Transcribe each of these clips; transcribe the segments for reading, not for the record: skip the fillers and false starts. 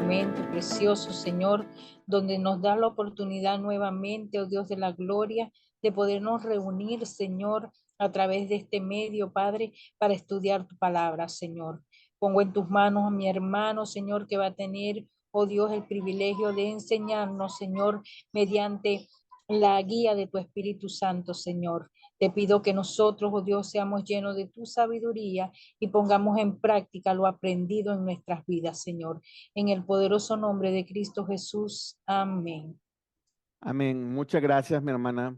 momento precioso, Señor, donde nos da la oportunidad nuevamente, oh Dios de la gloria, de podernos reunir, Señor, a través de este medio, Padre, para estudiar tu palabra, Señor. Pongo en tus manos a mi hermano, Señor, que va a tener, oh Dios, el privilegio de enseñarnos, Señor, mediante la guía de tu Espíritu Santo, Señor. Te pido que nosotros, oh Dios, seamos llenos de tu sabiduría y pongamos en práctica lo aprendido en nuestras vidas, Señor. En el poderoso nombre de Cristo Jesús. Amén. Amén. Muchas gracias, mi hermana.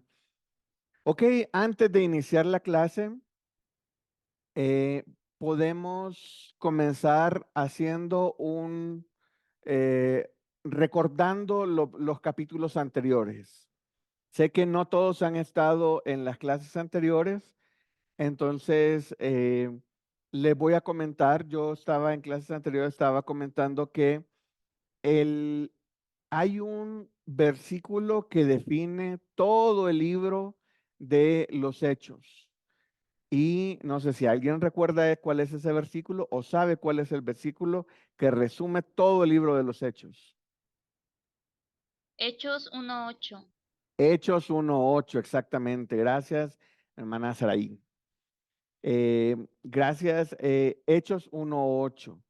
Ok, antes de iniciar la clase, eh, podemos comenzar haciendo recordando los capítulos anteriores. Sé que no todos han estado en las clases anteriores, entonces les voy a comentar, yo estaba en clases anteriores, estaba comentando que el, hay un versículo que define todo el libro de los Hechos. Y no sé si alguien recuerda cuál es ese versículo o sabe cuál es el versículo que resume todo el libro de los Hechos. Hechos 1:8. Hechos 1:8, exactamente. Gracias, hermana Saraí. Gracias, Hechos 1:8.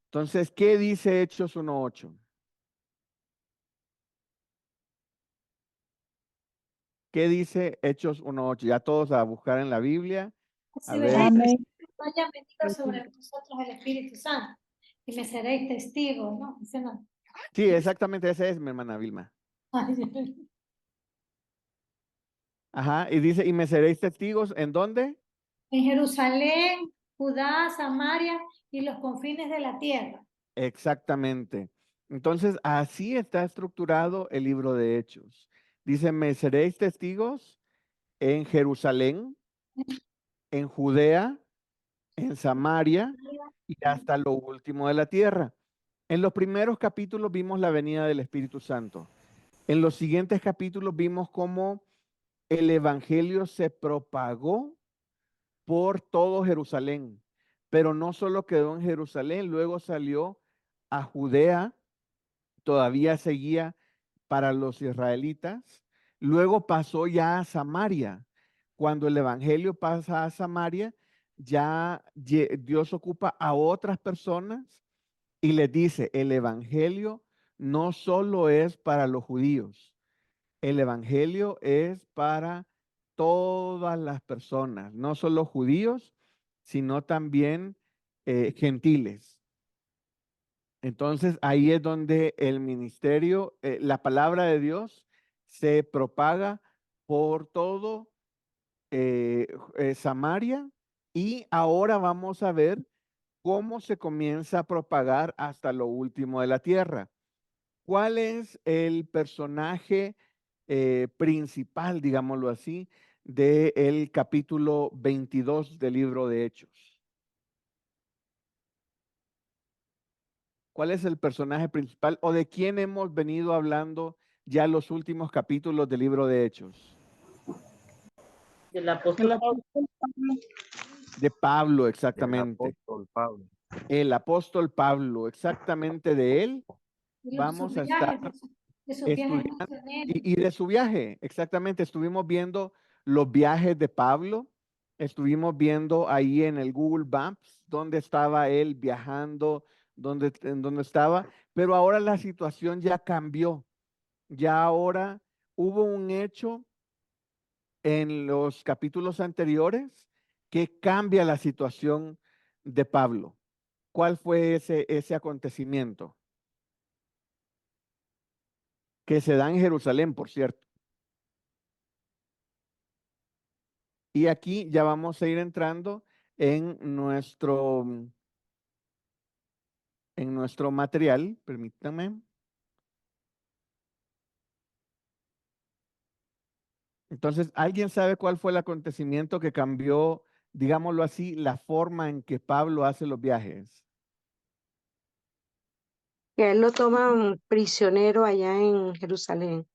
Entonces, ¿qué dice Hechos 1:8? ¿Qué dice Hechos 1:8? Ya todos a buscar en la Biblia. A ver. Amén. Haya venido sobre vosotros el Espíritu Santo y me seréis testigos, ¿no? Dice no. Sí, exactamente ese es mi hermana Vilma. Ajá, y dice, y me seréis testigos, ¿en dónde? En Jerusalén, Judá, Samaria y los confines de la tierra. Exactamente. Entonces, así está estructurado el libro de Hechos. Dice, me seréis testigos en Jerusalén, en Judea, en Samaria y hasta lo último de la tierra. En los primeros capítulos vimos la venida del Espíritu Santo. En los siguientes capítulos vimos cómo el evangelio se propagó por todo Jerusalén, pero no solo quedó en Jerusalén, luego salió a Judea, todavía seguía para los israelitas, luego pasó ya a Samaria. Cuando el evangelio pasa a Samaria, ya Dios ocupa a otras personas y les dice, el evangelio no solo es para los judíos, el evangelio es para todas las personas, no solo judíos, sino también gentiles. Entonces ahí es donde el ministerio, la palabra de Dios se propaga por todo Samaria, y ahora vamos a ver cómo se comienza a propagar hasta lo último de la tierra. ¿Cuál es el personaje principal, digámoslo así, del capítulo 22 del libro de Hechos? ¿Cuál es el personaje principal o de quién hemos venido hablando ya los últimos capítulos del libro de Hechos? Del apóstol Pablo. De Pablo, El exactamente. apóstol Pablo. El apóstol Pablo, exactamente de él Y vamos a sus estar viajes, de sus viajes estudiando. misioneros. Y de su viaje, exactamente. Estuvimos viendo los viajes de Pablo. Estuvimos viendo ahí en el Google Maps dónde estaba él viajando, en dónde estaba. Pero ahora la situación ya cambió. Ya ahora hubo un hecho en los capítulos anteriores que cambia la situación de Pablo. ¿Cuál fue ese acontecimiento? Que se da en Jerusalén, por cierto. Y aquí ya vamos a ir entrando en nuestro material. Permítanme. Entonces, ¿alguien sabe cuál fue el acontecimiento que cambió, digámoslo así, la forma en que Pablo hace los viajes? Que a él lo toman prisionero allá en Jerusalén.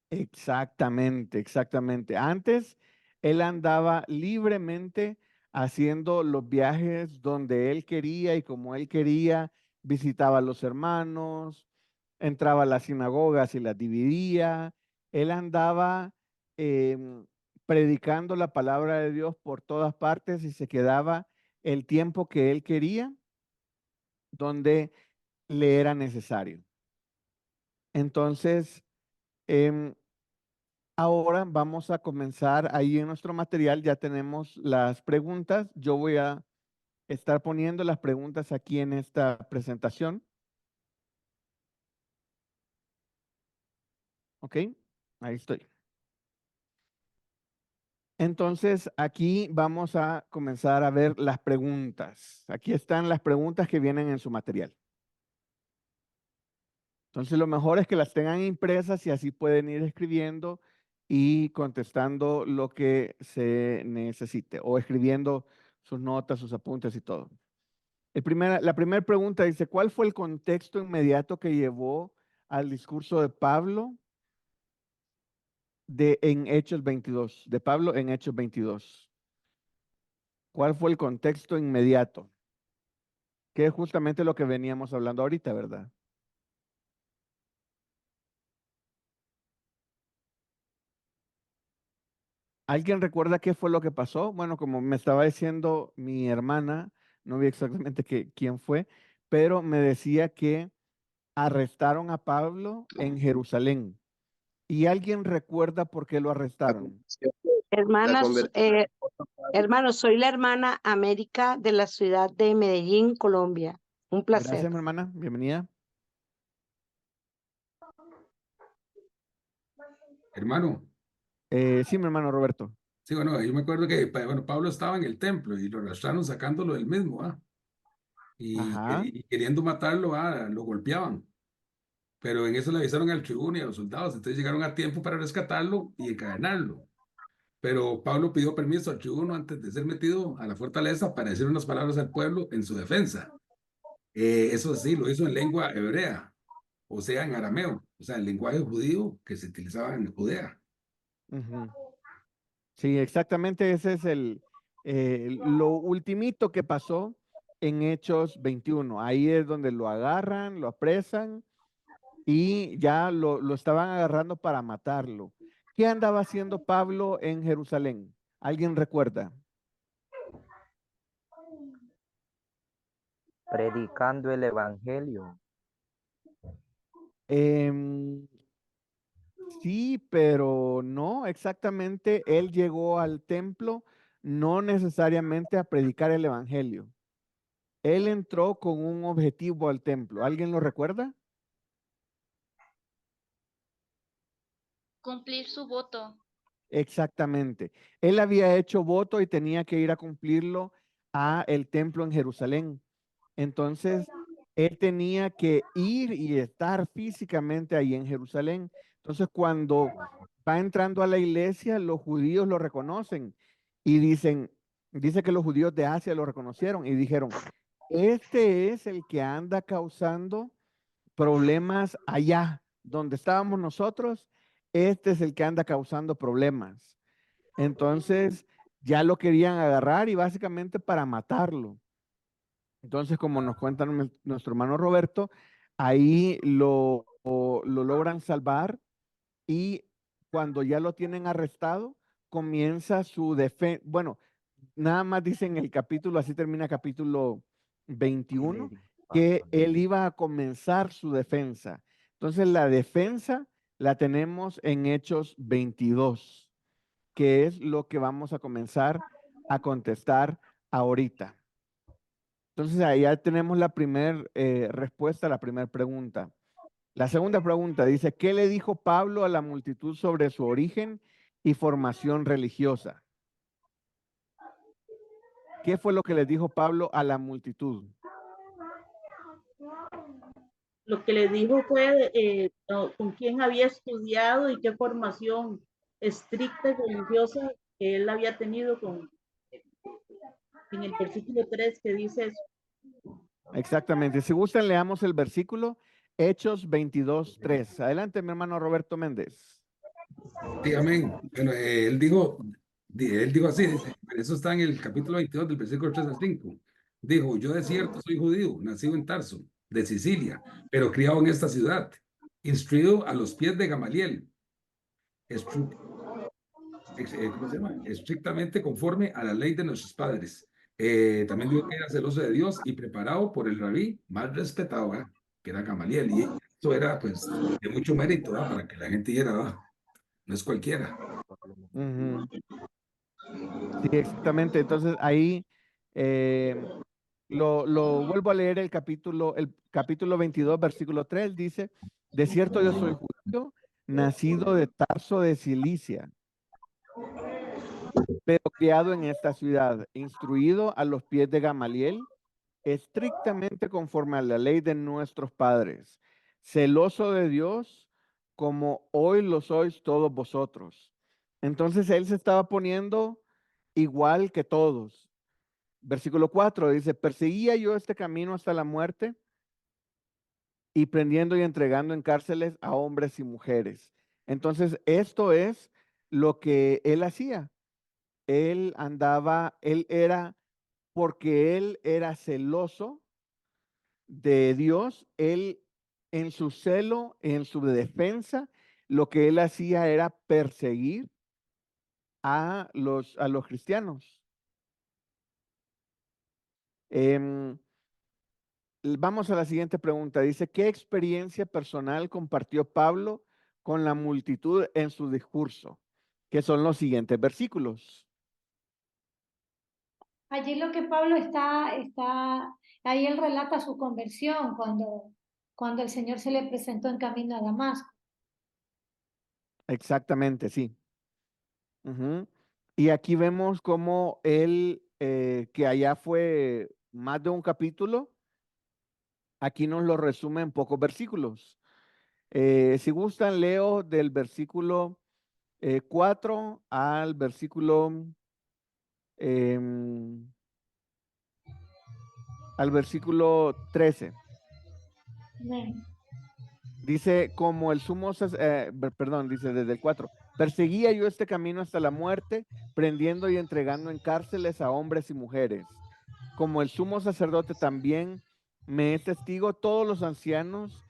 Exactamente, exactamente. Antes, él andaba libremente haciendo los viajes donde él quería y como él quería, visitaba a los hermanos, entraba a las sinagogas y las dividía. Él andaba predicando la palabra de Dios por todas partes y se quedaba el tiempo que él quería, donde le era necesario. Entonces, ahora vamos a comenzar ahí en nuestro material. Ya tenemos las preguntas. Yo voy a estar poniendo las preguntas aquí en esta presentación. ¿Ok? Ahí estoy. Entonces, aquí vamos a comenzar a ver las preguntas. Aquí están las preguntas que vienen en su material. Entonces, lo mejor es que las tengan impresas y así pueden ir escribiendo y contestando lo que se necesite o escribiendo sus notas, sus apuntes y todo. La primera pregunta dice, ¿cuál fue el contexto inmediato que llevó al discurso de Pablo en Hechos 22? De Pablo en Hechos 22. ¿Cuál fue el contexto inmediato? Que es justamente lo que veníamos hablando ahorita, ¿verdad? ¿Alguien recuerda qué fue lo que pasó? Bueno, como me estaba diciendo mi hermana, no vi exactamente quién fue, pero me decía que arrestaron a Pablo en Jerusalén. ¿Y alguien recuerda por qué lo La arrestaron? conversión, la Hermanas, conversión. hermanos, soy la hermana América de la ciudad de Medellín, Colombia. Un placer. Gracias, mi hermana. Bienvenida. Hermano, Sí, mi hermano Roberto. sí, bueno, yo me acuerdo que bueno, Pablo estaba en el templo y lo arrastraron sacándolo del mismo, ¿ah? Ajá. Y queriendo matarlo, lo golpeaban. Pero en eso le avisaron al tribuno y a los soldados, entonces llegaron a tiempo para rescatarlo y encadenarlo. Pero Pablo pidió permiso al tribuno antes de ser metido a la fortaleza para decir unas palabras al pueblo en su defensa. Eso sí, lo hizo en lengua hebrea, o sea, en arameo, o sea, el lenguaje judío que se utilizaba en Judea. Ujú. Sí, exactamente ese es lo ultimito que pasó en Hechos 21. Ahí es donde lo agarran, lo apresan y ya lo estaban agarrando para matarlo. ¿Qué andaba haciendo Pablo en Jerusalén? ¿Alguien recuerda? Predicando el evangelio. Em, sí, pero no exactamente. Él llegó al templo no necesariamente a predicar el evangelio. Él entró con un objetivo al templo. ¿Alguien lo recuerda? Cumplir su voto. Exactamente. Él había hecho voto y tenía que ir a cumplirlo a el templo en Jerusalén. Entonces, él tenía que ir y estar físicamente ahí en Jerusalén. Entonces, cuando va entrando a la iglesia, los judíos lo reconocen y dice que los judíos de Asia lo reconocieron y dijeron, este es el que anda causando problemas allá donde estábamos nosotros, este es el que anda causando problemas. Entonces, ya lo querían agarrar y básicamente para matarlo. Entonces, como nos cuenta nuestro hermano Roberto, ahí lo logran salvar y cuando ya lo tienen arrestado, comienza su defensa. Bueno, nada más dice en el capítulo, así termina capítulo 21, que él iba a comenzar su defensa. Entonces, la defensa la tenemos en Hechos 22, que es lo que vamos a comenzar a contestar ahorita. Entonces, ahí ya tenemos la primera respuesta a la primera pregunta. La segunda pregunta dice, ¿qué le dijo Pablo a la multitud sobre su origen y formación religiosa? ¿Qué fue lo que le dijo Pablo a la multitud? Lo que le dijo fue con quién había estudiado y qué formación estricta y religiosa que él había tenido en el versículo 3 que dice eso. Exactamente. Si gustan, leamos el versículo Hechos 22:3. Adelante, mi hermano Roberto Méndez. Sí, amén. Bueno, él dijo así, dice, eso está en el capítulo 22 del versículo 3 al 5. Dijo, yo de cierto soy judío, nacido en Tarso, de Sicilia, pero criado en esta ciudad, instruido a los pies de Gamaliel, ¿cómo se llama? Estrictamente conforme a la ley de nuestros padres. También digo que era celoso de Dios y preparado por el rabí más respetado, que era Gamaliel. Y esto era, pues, de mucho mérito, para que la gente dijera, no es cualquiera. Ujú. Sí, exactamente. Entonces ahí lo vuelvo a leer el capítulo 22, versículo 3, dice, de cierto yo soy judío, nacido de Tarso de Cilicia, pero criado en esta ciudad, instruido a los pies de Gamaliel, estrictamente conforme a la ley de nuestros padres, celoso de Dios, como hoy lo sois todos vosotros. Entonces él se estaba poniendo igual que todos. Versículo 4 dice, perseguía yo este camino hasta la muerte y prendiendo y entregando en cárceles a hombres y mujeres. Entonces esto es lo que él hacía. Él andaba, porque él era celoso de Dios, él en su celo, en su defensa, lo que él hacía era perseguir a los cristianos. Vamos a la siguiente pregunta. Dice, ¿qué experiencia personal compartió Pablo con la multitud en su discurso? Que son los siguientes versículos. Allí lo que Pablo ahí él relata su conversión cuando el Señor se le presentó en camino a Damasco. Exactamente, sí. Ujú. Y aquí vemos cómo él, que allá fue más de un capítulo, aquí nos lo resume en pocos versículos. Si gustan, leo del versículo 4 al versículo em, 13. Amén. Dice, como el perdón, dice desde el 4, perseguía yo este camino hasta la muerte, prendiendo y entregando en cárceles a hombres y mujeres. Como el sumo sacerdote también me es testigo, todos los ancianos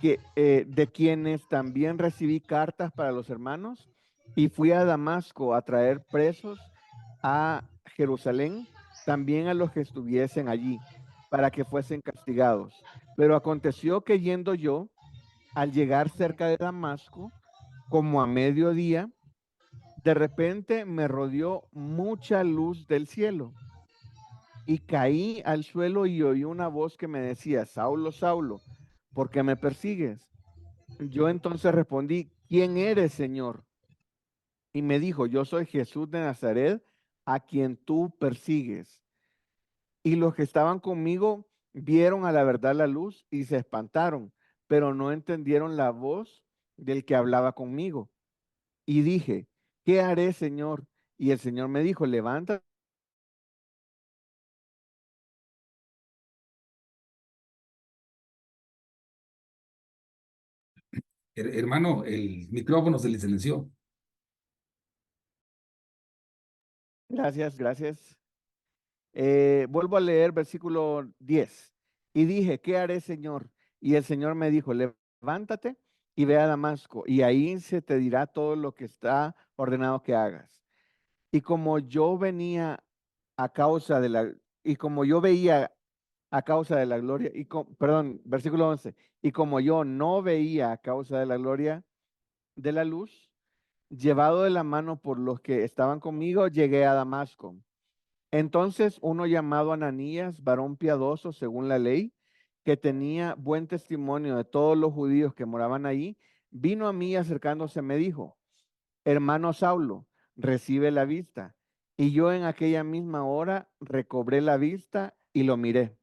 de quienes también recibí cartas para los hermanos, y fui a Damasco a traer presos a Jerusalén, también a los que estuviesen allí, para que fuesen castigados. Pero aconteció que yendo yo, al llegar cerca de Damasco, como a mediodía, de repente me rodeó mucha luz del cielo y caí al suelo y oí una voz que me decía, Saulo, Saulo, ¿por qué me persigues? Yo entonces respondí, ¿quién eres, Señor? Y me dijo, yo soy Jesús de Nazaret, a quien tú persigues. Y los que estaban conmigo vieron a la verdad la luz y se espantaron, pero no entendieron la voz del que hablaba conmigo. Y dije, ¿qué haré, Señor? Y el Señor me dijo, levántate. Hermano, el micrófono se le silenció. Gracias, gracias. Vuelvo a leer versículo 10. Y dije, ¿qué haré, Señor? Y el Señor me dijo, levántate y ve a Damasco, y ahí se te dirá todo lo que está ordenado que hagas. Y como yo venía a causa de y como yo veía a causa de la gloria, perdón, versículo 11, y como yo no veía a causa de la gloria de la luz, llevado de la mano por los que estaban conmigo, llegué a Damasco. Entonces uno llamado Ananías, varón piadoso según la ley, que tenía buen testimonio de todos los judíos que moraban ahí, vino a mí acercándose, me dijo, hermano Saulo, recibe la vista. Y yo en aquella misma hora recobré la vista y lo miré.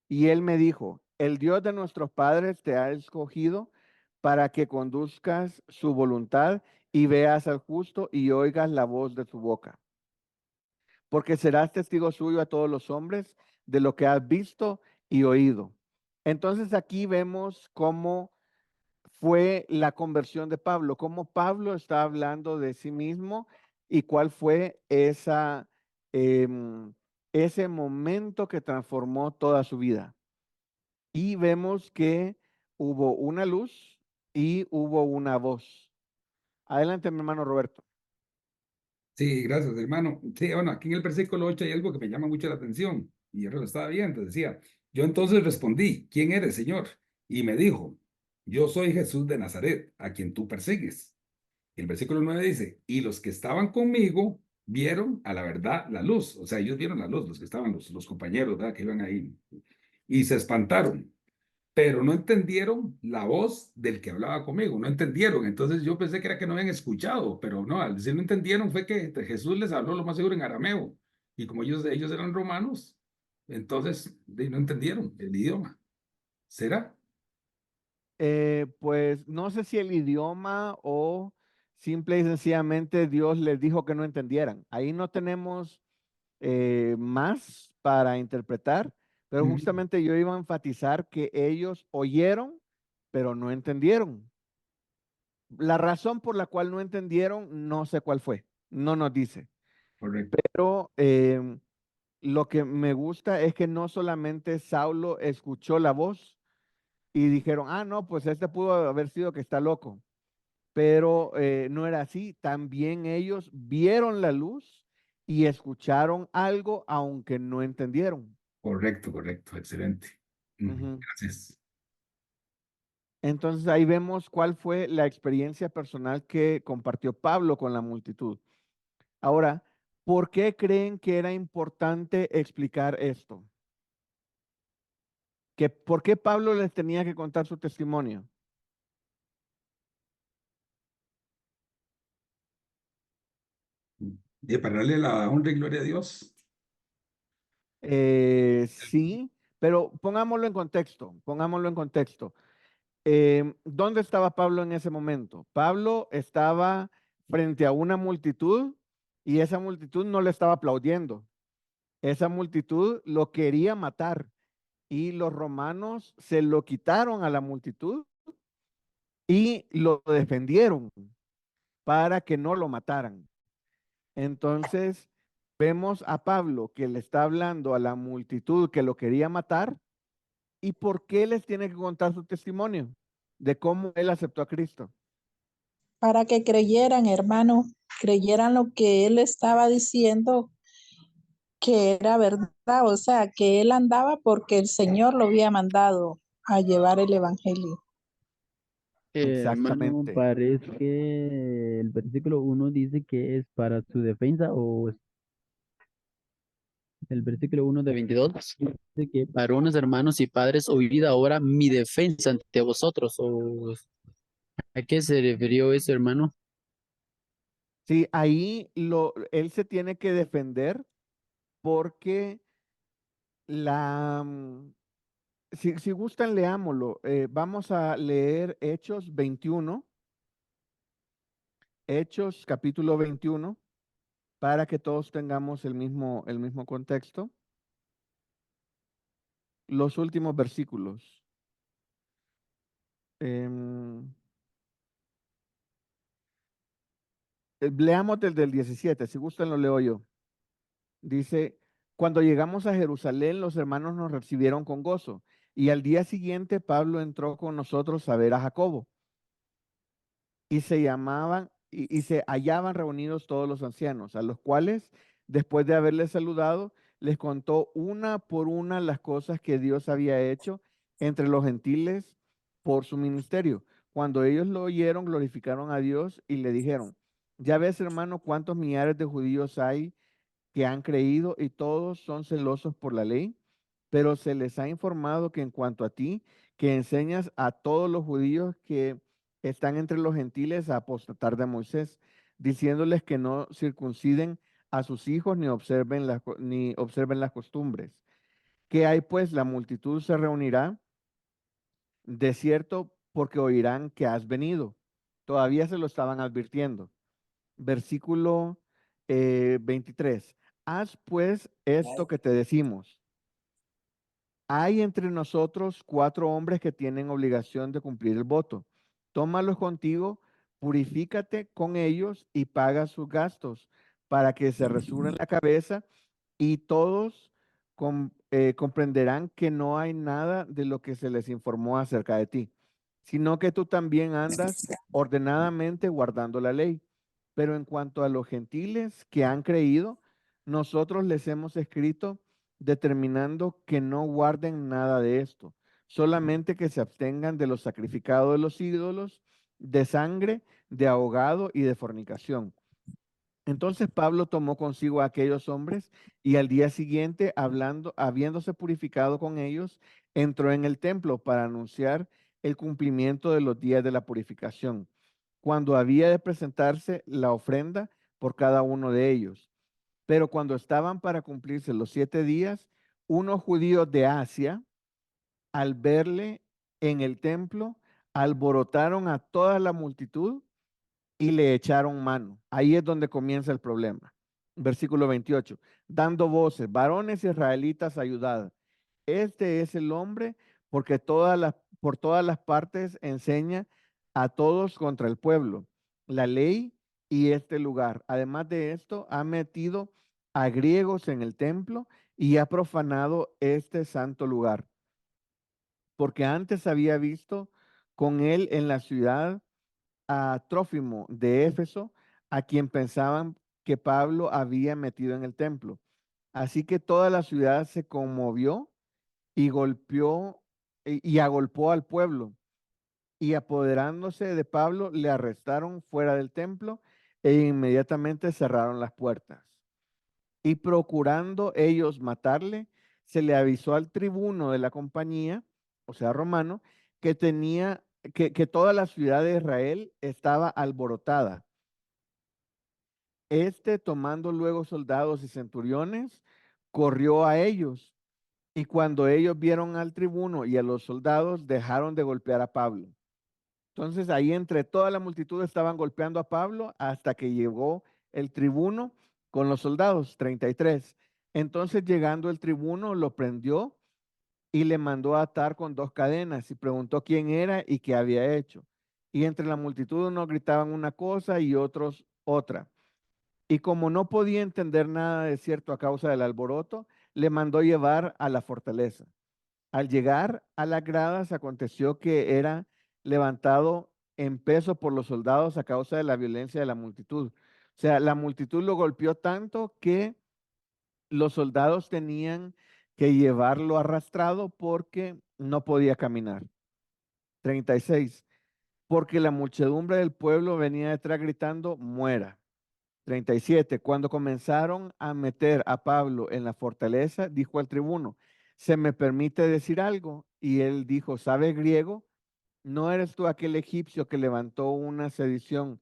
Y él me dijo, el Dios de nuestros padres te ha escogido para que conduzcas su voluntad y veas al justo y oigas la voz de su boca. Porque serás testigo suyo a todos los hombres de lo que has visto y oído. Entonces aquí vemos cómo fue la conversión de Pablo, cómo Pablo está hablando de sí mismo y cuál fue ese momento que transformó toda su vida. y vemos que hubo una luz y hubo una voz. Adelante, mi hermano Roberto. Sí, gracias, hermano. Sí, bueno, aquí en el versículo 8 hay algo que me llama mucho la atención. Y yo lo estaba viendo, decía, yo entonces respondí, ¿quién eres, Señor? Y me dijo, yo soy Jesús de Nazaret, a quien tú persigues. El versículo 9 dice, y los que estaban conmigo vieron a la verdad la luz. O sea, ellos vieron la luz, los que estaban, los compañeros, ¿verdad? Que iban ahí. Y se espantaron, pero no entendieron la voz del que hablaba conmigo, no entendieron. Entonces yo pensé que era que no habían escuchado, pero no, al decir no entendieron fue que Jesús les habló lo más seguro en arameo. Y como ellos eran romanos, entonces no entendieron el idioma. ¿Será? Pues no sé si el idioma o simple y sencillamente Dios les dijo que no entendieran. Ahí no tenemos más para interpretar, pero Mm, justamente yo iba a enfatizar que ellos oyeron, pero no entendieron. La razón por la cual no entendieron, no sé cuál fue, no nos dice, correcto. pero lo que me gusta es que no solamente Saulo escuchó la voz y dijeron, ah, no, pues este pudo haber sido que está loco, pero no era así. También ellos vieron la luz y escucharon algo, aunque no entendieron. Correcto, correcto, excelente. Ujú. Gracias. Entonces ahí vemos cuál fue la experiencia personal que compartió Pablo con la multitud. Ahora, ¿por qué creen que era importante explicar esto? ¿Por qué Pablo les tenía que contar su testimonio? Y para darle la honra y gloria a Dios. Sí, pero pongámoslo en contexto, pongámoslo en contexto. ¿Dónde estaba Pablo en ese momento? Pablo estaba frente a una multitud y esa multitud no le estaba aplaudiendo. Esa multitud lo quería matar y los romanos se lo quitaron a la multitud y lo defendieron para que no lo mataran. Entonces, vemos a Pablo que le está hablando a la multitud que lo quería matar. ¿Y por qué les tiene que contar su testimonio de cómo él aceptó a Cristo? Para que creyeran, hermano, creyeran lo que él estaba diciendo que era verdad, o sea, que él andaba porque el Señor lo había mandado a llevar el evangelio. Hermano, Exactamente. parece que el versículo 1 dice que es para su defensa o el versículo 1 de 22 dice que varones, hermanos y padres, oíd ahora mi defensa ante vosotros. ¿O a qué se refirió eso, hermano? Sí, ahí él se tiene que defender porque si gustan, leámoslo. Vamos a leer Hechos 21, Hechos capítulo 21, para que todos tengamos el mismo contexto. Los últimos versículos. Em, Leamos desde el 17, si gustan lo leo yo. Dice, cuando llegamos a Jerusalén, los hermanos nos recibieron con gozo, y al día siguiente Pablo entró con nosotros a ver a Jacobo, y y se hallaban reunidos todos los ancianos, a los cuales, después de haberles saludado, les contó una por una las cosas que Dios había hecho entre los gentiles por su ministerio. Cuando ellos lo oyeron, glorificaron a Dios y le dijeron, ya ves, hermano, cuántos millares de judíos hay que han creído y todos son celosos por la ley, pero se les ha informado que en cuanto a ti, que enseñas a todos los judíos que están entre los gentiles a apostatar de Moisés, diciéndoles que no circunciden a sus hijos ni observen las costumbres. ¿Qué hay pues? La multitud se reunirá, de cierto, porque oirán que has venido. Todavía se lo estaban advirtiendo. Versículo 23. Haz pues esto que te decimos. Hay entre nosotros 4 hombres que tienen obligación de cumplir el voto. Tómalos contigo, purifícate con ellos y paga sus gastos para que se rasuren la cabeza y todos comprenderán que no hay nada de lo que se les informó acerca de ti, sino que tú también andas ordenadamente guardando la ley. Pero en cuanto a los gentiles que han creído, nosotros les hemos escrito determinando que no guarden nada de esto, solamente que se abstengan de los sacrificados de los ídolos, de sangre, de ahogado y de fornicación. Entonces Pablo tomó consigo a aquellos hombres y al día siguiente, habiéndose purificado con ellos, entró en el templo para anunciar el cumplimiento de los días de la purificación, cuando había de presentarse la ofrenda por cada uno de ellos. Pero cuando estaban para cumplirse los 7 días, unos judíos de Asia, al verle en el templo, alborotaron a toda la multitud y le echaron mano. Ahí es donde comienza el problema. Versículo 28. Dando voces, varones israelitas, ayudad. Este es el hombre porque por todas las partes enseña a todos contra el pueblo, la ley y este lugar. Además de esto, ha metido a griegos en el templo y ha profanado este santo lugar. Porque antes había visto con él en la ciudad a Trófimo de Éfeso, a quien pensaban que Pablo había metido en el templo. Así que toda la ciudad se conmovió y golpeó y agolpó al pueblo. Y apoderándose de Pablo, le arrestaron fuera del templo e inmediatamente cerraron las puertas. Y procurando ellos matarle, se le avisó al tribuno de la compañía, o sea, romano, que tenía que toda la ciudad de Israel estaba alborotada. Este, tomando luego soldados y centuriones, corrió a ellos. Y cuando ellos vieron al tribuno y a los soldados, dejaron de golpear a Pablo. Entonces ahí entre toda la multitud estaban golpeando a Pablo hasta que llegó el tribuno con los soldados, 33. Entonces llegando el tribuno lo prendió y le mandó a atar con 2 cadenas y preguntó quién era y qué había hecho. Y entre la multitud unos gritaban una cosa y otros otra. Y como no podía entender nada de cierto a causa del alboroto, le mandó llevar a la fortaleza. Al llegar a las gradas, aconteció que era levantado en peso por los soldados a causa de la violencia de la multitud. O sea, la multitud lo golpeó tanto que los soldados tenían que llevarlo arrastrado porque no podía caminar. 36. Porque la muchedumbre del pueblo venía detrás gritando, muera. 37. Cuando comenzaron a meter a Pablo en la fortaleza, dijo al tribuno, ¿se me permite decir algo? Y él dijo, ¿sabes griego? ¿No eres tú aquel egipcio que levantó una sedición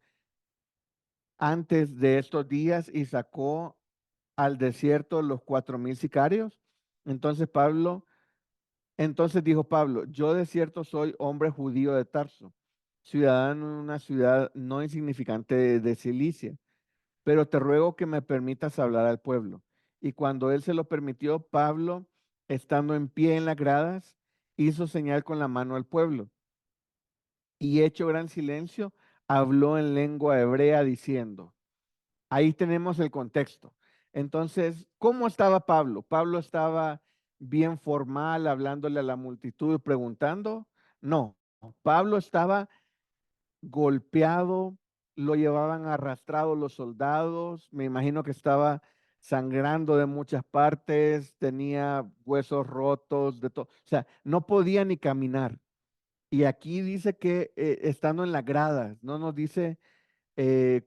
antes de estos días y sacó al desierto los 4,000 sicarios? Entonces dijo Pablo, yo de cierto soy hombre judío de Tarso, ciudadano de una ciudad no insignificante de Cilicia, pero te ruego que me permitas hablar al pueblo. Y cuando él se lo permitió, Pablo, estando en pie en las gradas, hizo señal con la mano al pueblo. Y hecho gran silencio, habló en lengua hebrea diciendo, ahí tenemos el contexto. Entonces, ¿cómo estaba Pablo? Pablo estaba bien formal, hablándole a la multitud, preguntando. No, Pablo estaba golpeado, lo llevaban arrastrado los soldados, me imagino que estaba sangrando de muchas partes, tenía huesos rotos, de todo, o sea, no podía ni caminar. Y aquí dice que estando en las gradas, no nos dice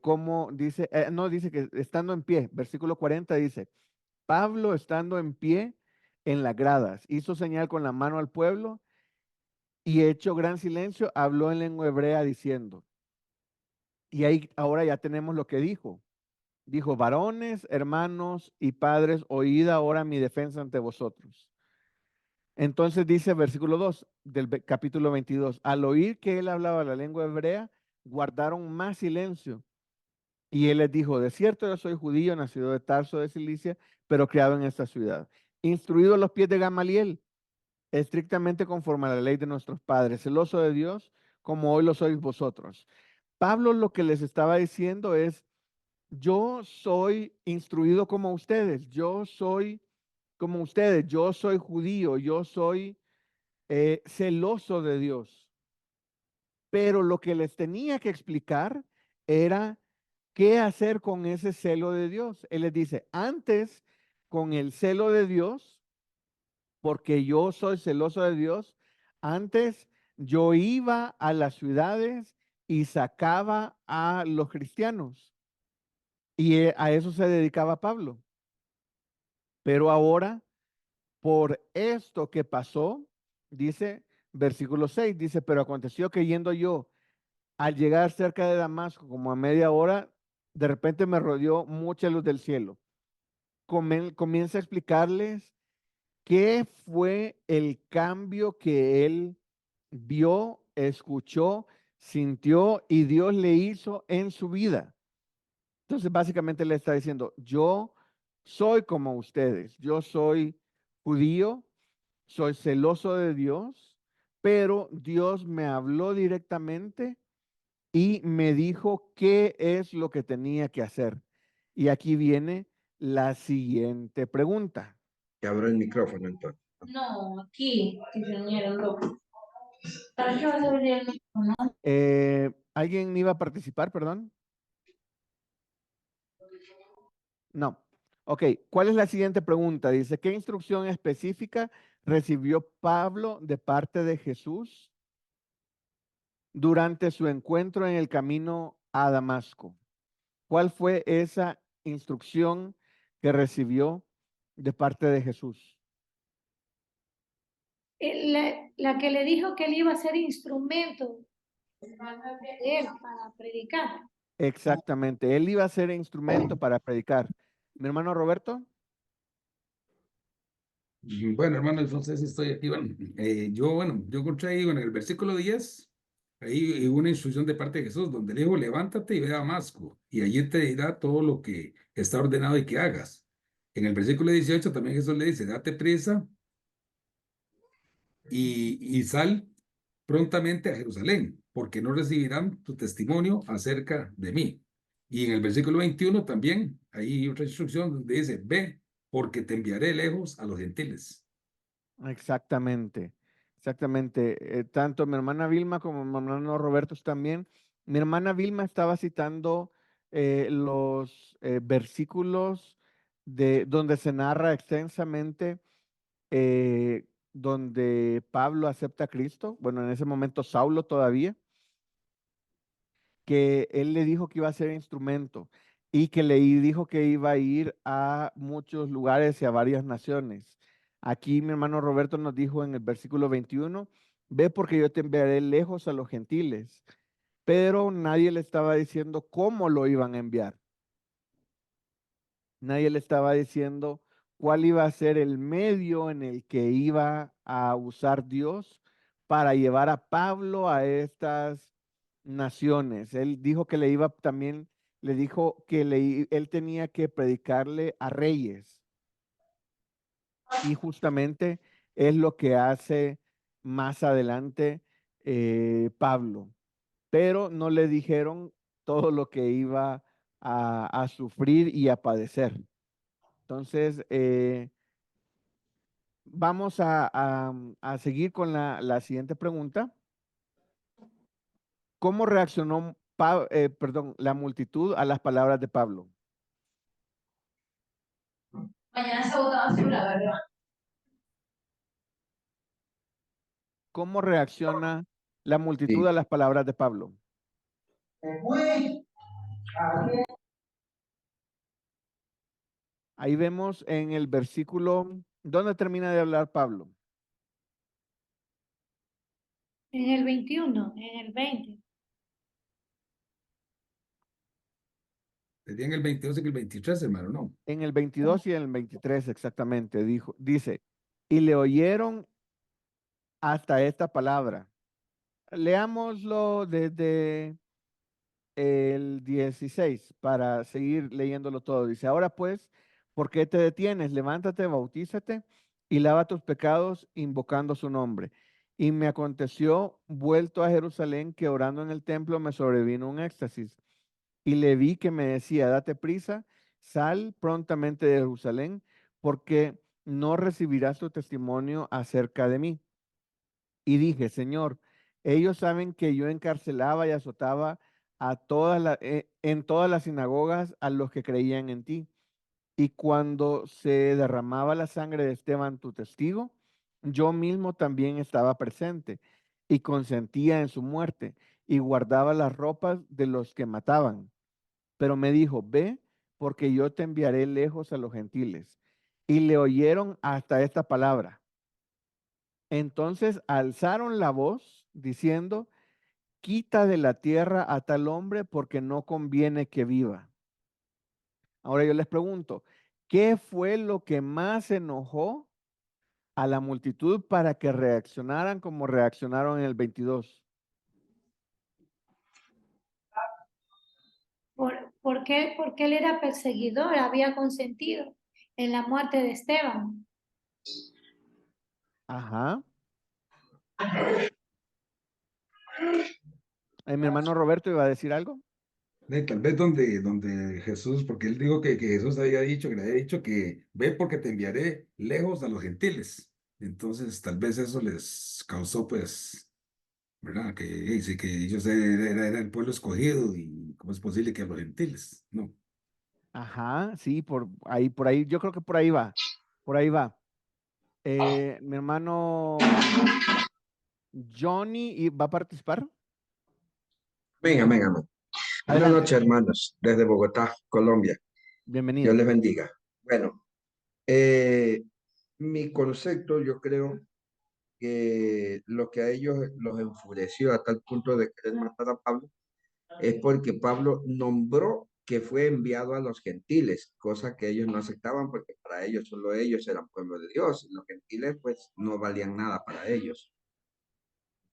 cómo dice, no dice que estando en pie, versículo 40 dice, Pablo estando en pie en las gradas, hizo señal con la mano al pueblo y hecho gran silencio, habló en lengua hebrea diciendo, y ahí ahora ya tenemos lo que dijo. Dijo, varones, hermanos y padres, oíd ahora mi defensa ante vosotros. Entonces dice versículo 2 del capítulo 22, al oír que él hablaba la lengua hebrea, guardaron más silencio. Y él les dijo, de cierto yo soy judío, nacido de Tarso de Cilicia, pero criado en esta ciudad. Instruido a los pies de Gamaliel, estrictamente conforme a la ley de nuestros padres, celoso de Dios, como hoy lo sois vosotros. Pablo lo que les estaba diciendo es, yo soy instruido como ustedes, yo soy como ustedes, yo soy judío, yo soy celoso de Dios. Pero lo que les tenía que explicar era qué hacer con ese celo de Dios. Él les dice, antes con el celo de Dios, porque yo soy celoso de Dios, antes yo iba a las ciudades y sacaba a los cristianos. Y a eso se dedicaba Pablo. Pero ahora, por esto que pasó, dice, versículo 6, dice, pero aconteció que yendo yo al llegar cerca de Damasco, como a media hora, de repente me rodeó mucha luz del cielo. Comienza a explicarles qué fue el cambio que él vio, escuchó, sintió y Dios le hizo en su vida. Entonces, básicamente le está diciendo, yo soy como ustedes, yo soy judío, soy celoso de Dios, pero Dios me habló directamente y me dijo qué es lo que tenía que hacer. Y aquí viene la siguiente pregunta. Que abro el micrófono entonces. No, aquí, ingeniero. ¿Para qué vas a abrir el micrófono? ¿Alguien iba a participar, perdón? No. Ok, ¿cuál es la siguiente pregunta? Dice, ¿qué instrucción específica recibió Pablo de parte de Jesús durante su encuentro en el camino a Damasco? ¿Cuál fue esa instrucción que recibió de parte de Jesús? La que le dijo que él iba a ser instrumento de él para predicar. Exactamente, él iba a ser instrumento para predicar. Mi hermano Roberto. Bueno, hermano, entonces estoy aquí. Bueno, yo encontré ahí, bueno, en el versículo 10, ahí hubo una instrucción de parte de Jesús, donde le dijo, levántate y ve a Damasco, y allí te dirá todo lo que está ordenado y que hagas. En el versículo 18 también Jesús le dice, date prisa y sal prontamente a Jerusalén, porque no recibirán tu testimonio acerca de mí. Y en el versículo 21 también hay otra instrucción donde dice, ve, porque te enviaré lejos a los gentiles. Exactamente, exactamente. Tanto mi hermana Vilma como mi hermano Roberto también. Mi hermana Vilma estaba citando los versículos de donde se narra extensamente donde Pablo acepta a Cristo. Bueno, en ese momento Saulo todavía, que él le dijo que iba a ser instrumento y que le dijo que iba a ir a muchos lugares y a varias naciones. Aquí mi hermano Roberto nos dijo en el versículo 21, ve porque yo te enviaré lejos a los gentiles, pero nadie le estaba diciendo cómo lo iban a enviar. Nadie le estaba diciendo cuál iba a ser el medio en el que iba a usar Dios para llevar a Pablo a estas naciones. Él dijo que le iba también, le dijo que él tenía que predicarle a reyes. Y justamente es lo que hace más adelante Pablo. Pero no le dijeron todo lo que iba a sufrir y a padecer. Entonces, vamos a seguir con la siguiente pregunta. ¿Cómo reaccionó la multitud a las palabras de Pablo? Mañana se bota basura, ¿verdad? ¿Cómo reacciona la multitud Sí. a las palabras de Pablo? Ahí vemos en el versículo, ¿dónde termina de hablar Pablo? En el 21, en el 20. Sería en el 22 y en el 23, hermano, ¿no? En el 22 y en el 23 exactamente, dice, y le oyeron hasta esta palabra. Leámoslo desde el 16 para seguir leyéndolo todo. Dice, ahora pues, ¿por qué te detienes? Levántate, bautízate y lava tus pecados invocando su nombre. Y me aconteció, vuelto a Jerusalén, que orando en el templo me sobrevino un éxtasis. Y le vi que me decía, date prisa, sal prontamente de Jerusalén, porque no recibirás tu testimonio acerca de mí. Y dije, Señor, ellos saben que yo encarcelaba y azotaba en todas las sinagogas a los que creían en ti. Y cuando se derramaba la sangre de Esteban, tu testigo, yo mismo también estaba presente y consentía en su muerte y guardaba las ropas de los que mataban. Pero me dijo, ve, porque yo te enviaré lejos a los gentiles. Y le oyeron hasta esta palabra. Entonces alzaron la voz diciendo, quita de la tierra a tal hombre porque no conviene que viva. Ahora yo les pregunto, ¿qué fue lo que más enojó a la multitud para que reaccionaran como reaccionaron en el 22? Porque él era perseguidor, había consentido en la muerte de Esteban. Ajá. Mi hermano Roberto iba a decir algo. Tal vez donde Jesús, porque él dijo que Jesús había dicho, que le había dicho que ve porque te enviaré lejos a los gentiles. Entonces, tal vez eso les causó, pues, ¿verdad? Que, sí, que ellos era el pueblo escogido y cómo es posible que a los gentiles, ¿no? Ajá, sí, por ahí, yo creo que por ahí va, por ahí va. Mi hermano Johnny va a participar. Venga, venga, venga. Buenas Adelante, noches, hermanos, desde Bogotá, Colombia. Dios bienvenido. les bendiga. Bueno, eh, mi concepto, yo creo que lo que a ellos los enfureció a tal punto de querer matar a Pablo es porque Pablo nombró que fue enviado a los gentiles, cosa que ellos no aceptaban porque para ellos solo ellos eran pueblo de Dios. Los gentiles pues no valían nada para ellos.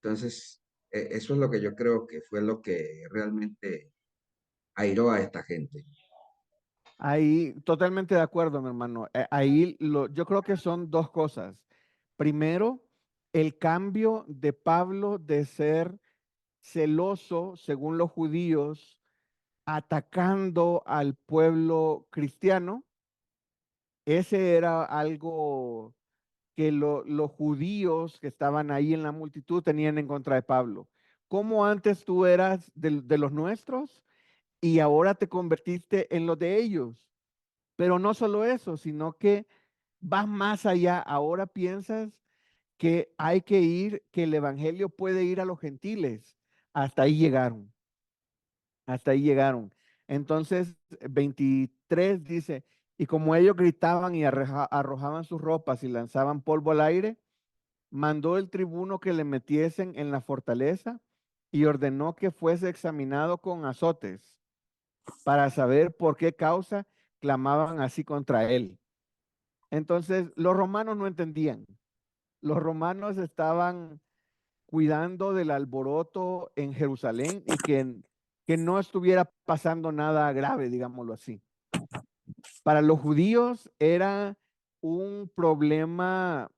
Entonces, eso es lo que yo creo que fue lo que realmente airó a esta gente. Ahí, totalmente de acuerdo, mi hermano. Ahí yo creo que son dos cosas. Primero, el cambio de Pablo de ser celoso, según los judíos, atacando al pueblo cristiano. Ese era algo que los judíos que estaban ahí en la multitud tenían en contra de Pablo. ¿Cómo antes tú eras de los nuestros y ahora te convertiste en los de ellos? Pero no solo eso, sino que vas más allá. Ahora piensas que hay que ir, que el evangelio puede ir a los gentiles. Hasta ahí llegaron. Hasta ahí llegaron. Entonces, 23 dice, y como ellos gritaban y arrojaban sus ropas y lanzaban polvo al aire, mandó el tribuno que le metiesen en la fortaleza y ordenó que fuese examinado con azotes para saber por qué causa clamaban así contra él. Entonces, los romanos no entendían. Los romanos estaban cuidando del alboroto en Jerusalén y que no estuviera pasando nada grave, digámoslo así. Para los judíos era un problema.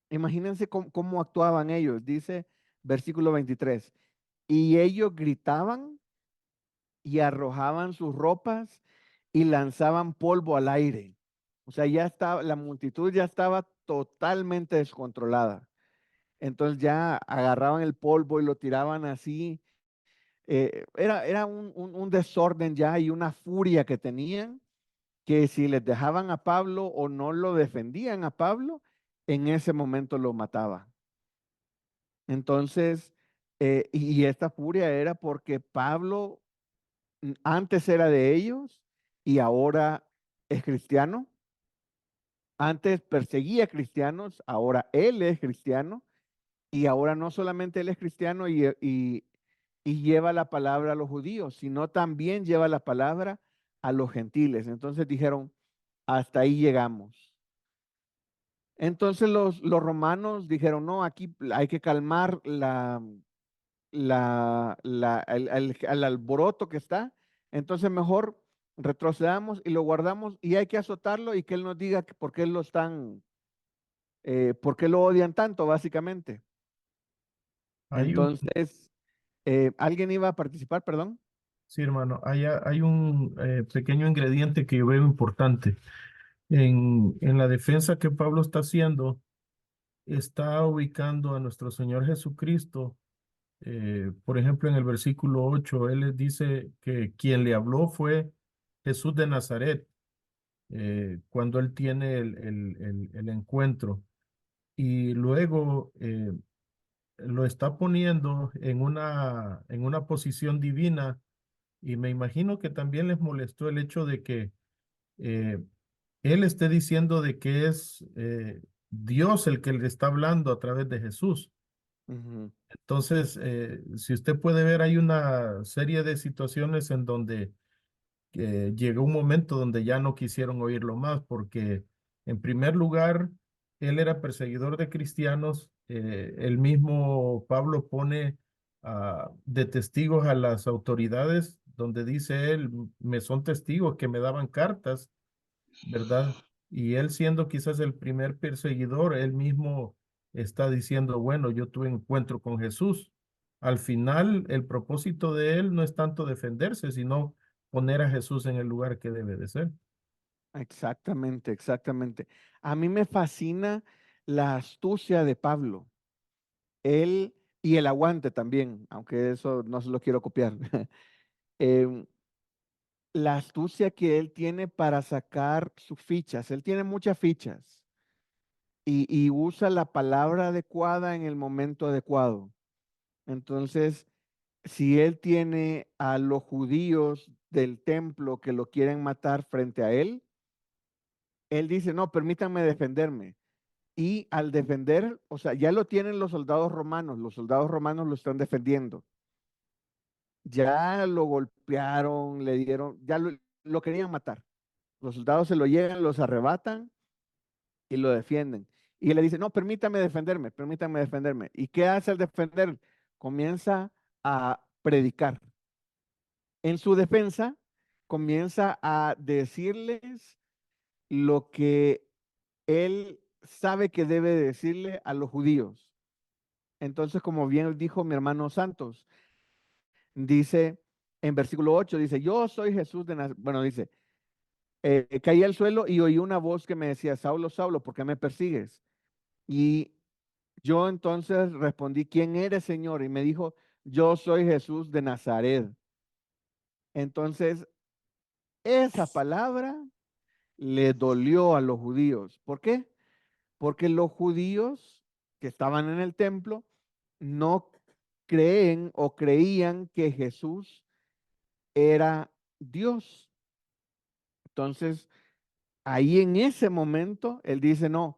Imagínense cómo actuaban ellos. Dice versículo 23. Y ellos gritaban y arrojaban sus ropas y lanzaban polvo al aire. O sea, ya estaba, la multitud ya estaba totalmente descontrolada. Entonces ya agarraban el polvo y lo tiraban así. Era un desorden ya y una furia que tenían, que si les dejaban a Pablo o no lo defendían a Pablo, en ese momento lo mataban. Entonces, y esta furia era porque Pablo antes era de ellos y ahora es cristiano. Antes perseguía cristianos, ahora él es cristiano y ahora no solamente él es cristiano y lleva la palabra a los judíos, sino también lleva la palabra a los gentiles. Entonces dijeron, hasta ahí llegamos. Entonces los romanos dijeron, no, aquí hay que calmar el alboroto que está, entonces mejor retrocedamos y lo guardamos y hay que azotarlo y que él nos diga por qué por qué lo odian tanto, básicamente. Entonces, ¿alguien iba a participar, perdón? Sí, hermano, hay un pequeño ingrediente que yo veo importante. En la defensa que Pablo está haciendo, está ubicando a nuestro Señor Jesucristo. Por ejemplo, en el versículo 8, él les dice que quien le habló fue Jesús de Nazaret, cuando él tiene el encuentro. Y luego lo está poniendo en una posición divina. Y me imagino que también les molestó el hecho de que eh, él esté diciendo de que es Dios el que le está hablando a través de Jesús. Ujú. Entonces, si usted puede ver, hay una serie de situaciones en donde llegó un momento donde ya no quisieron oírlo más, porque en primer lugar, él era perseguidor de cristianos. El mismo Pablo pone de testigos a las autoridades, donde dice él, me son testigos que me daban cartas, ¿verdad? Y él siendo quizás el primer perseguidor, él mismo está diciendo, bueno, yo tuve encuentro con Jesús. Al final, el propósito de él no es tanto defenderse, sino poner a Jesús en el lugar que debe de ser. Exactamente, exactamente. A mí me fascina la astucia de Pablo. Él y el aguante también, aunque eso no se lo quiero copiar. Em, la astucia que él tiene para sacar sus fichas. Él tiene muchas fichas y usa la palabra adecuada en el momento adecuado. Entonces, si él tiene a los judíos del templo que lo quieren matar frente a él dice, no, permítanme defenderme. Y al defender, o sea, ya lo tienen los soldados romanos lo están defendiendo. Ya lo golpearon, le dieron, ya lo querían matar. Los soldados se lo llegan, los arrebatan y lo defienden. Y él le dice, no, permítame defenderme, permítame defenderme. ¿Y qué hace al defender? Comienza a predicar. En su defensa, comienza a decirles lo que él sabe que debe decirle a los judíos. Entonces, como bien dijo mi hermano Santos, dice en versículo 8, dice, yo soy Jesús de Nazaret. Bueno, dice, caí al suelo y oí una voz que me decía, Saulo, Saulo, ¿por qué me persigues? Y yo entonces respondí, ¿quién eres, Señor? Y me dijo, yo soy Jesús de Nazaret. Entonces, esa palabra le dolió a los judíos. ¿Por qué? Porque los judíos que estaban en el templo no creen o creían que Jesús era Dios. Entonces, ahí en ese momento, él dice, no,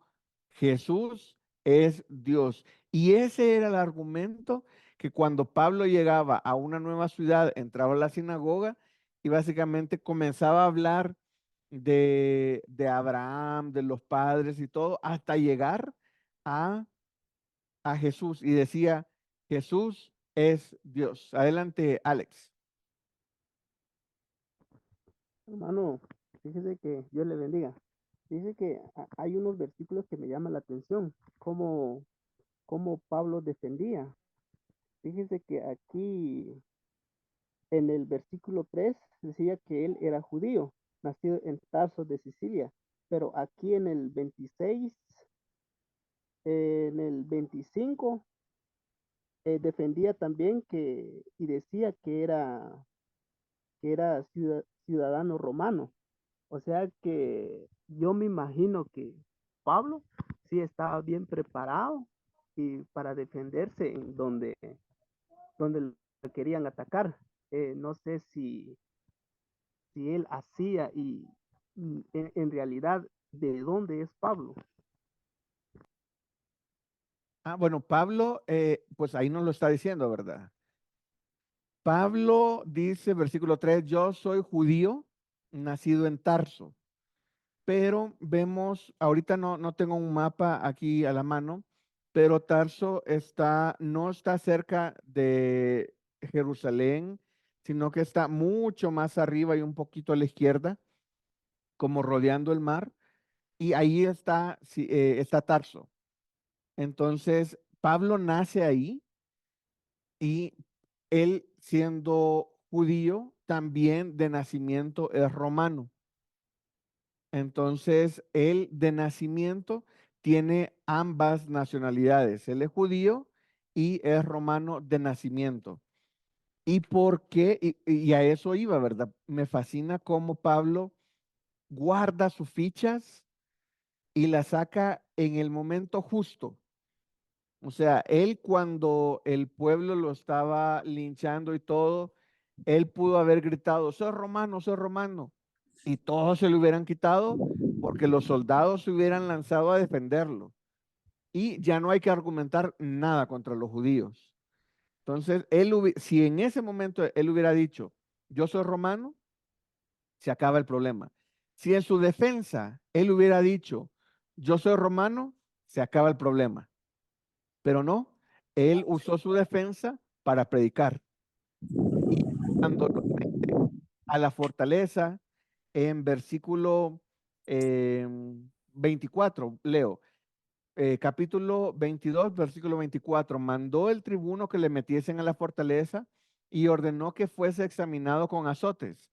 Jesús es Dios. Y ese era el argumento que cuando Pablo llegaba a una nueva ciudad, entraba a la sinagoga y básicamente comenzaba a hablar de Abraham, de los padres y todo, hasta llegar a, a Jesús y decía, Jesús es Dios. Adelante, Alex. Hermano, fíjese que Dios le bendiga. Dice que hay unos versículos que me llaman la atención, como Pablo defendía. Fíjese que aquí en el versículo 3 decía que él era judío, nacido en Tarso de Sicilia, pero aquí en el 26, en el 25, defendía también y decía que era ciudadano romano. O sea que yo me imagino que Pablo sí estaba bien preparado y para defenderse en donde lo querían atacar. No sé si él hacía y en realidad de dónde es Pablo. Bueno, Pablo, pues ahí nos lo está diciendo, ¿verdad? Pablo dice, versículo 3, yo soy judío, nacido en Tarso, pero vemos, ahorita no tengo un mapa aquí a la mano, pero Tarso no está cerca de Jerusalén, sino que está mucho más arriba y un poquito a la izquierda, como rodeando el mar, y ahí está, sí, está Tarso. Entonces, Pablo nace ahí y él siendo judío, también de nacimiento es romano. Entonces, él de nacimiento tiene ambas nacionalidades. Él es judío y es romano de nacimiento. ¿Y por qué? Y a eso iba, ¿verdad? Me fascina cómo Pablo guarda sus fichas y las saca en el momento justo. O sea, él cuando el pueblo lo estaba linchando y todo, él pudo haber gritado, soy romano, soy romano. Y todos se lo hubieran quitado porque los soldados se hubieran lanzado a defenderlo. Y ya no hay que argumentar nada contra los judíos. Entonces, si en ese momento él hubiera dicho, yo soy romano, se acaba el problema. Si en su defensa él hubiera dicho, yo soy romano, se acaba el problema. Pero no, él usó su defensa para predicar. Y cuando lo mete a la fortaleza, en versículo 24, leo, capítulo 22, versículo 24, mandó el tribuno que le metiesen a la fortaleza y ordenó que fuese examinado con azotes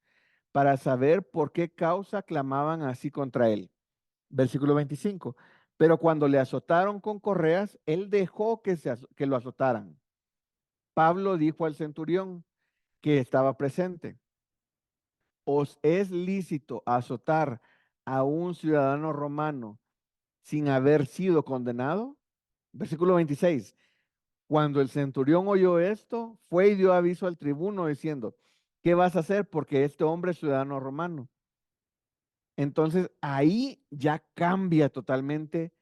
para saber por qué causa clamaban así contra él. Versículo 25. Pero cuando le azotaron con correas, él dejó que lo azotaran. Pablo dijo al centurión que estaba presente, ¿os es lícito azotar a un ciudadano romano sin haber sido condenado? Versículo 26. Cuando el centurión oyó esto, fue y dio aviso al tribuno diciendo, ¿qué vas a hacer? Porque este hombre es ciudadano romano. Entonces ahí ya cambia totalmente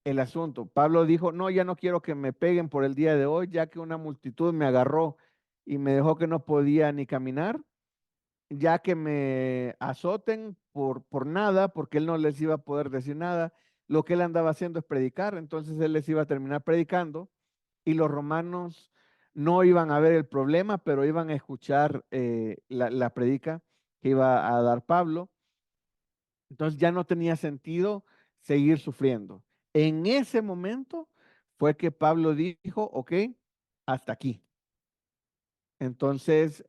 el asunto. Pablo dijo, no, ya no quiero que me peguen por el día de hoy, ya que una multitud me agarró y me dejó que no podía ni caminar, ya que me azoten por nada, porque él no les iba a poder decir nada. Lo que él andaba haciendo es predicar, entonces él les iba a terminar predicando y los romanos no iban a ver el problema, pero iban a escuchar la predica que iba a dar Pablo. Entonces ya no tenía sentido seguir sufriendo. En ese momento fue que Pablo dijo, ok, hasta aquí. Entonces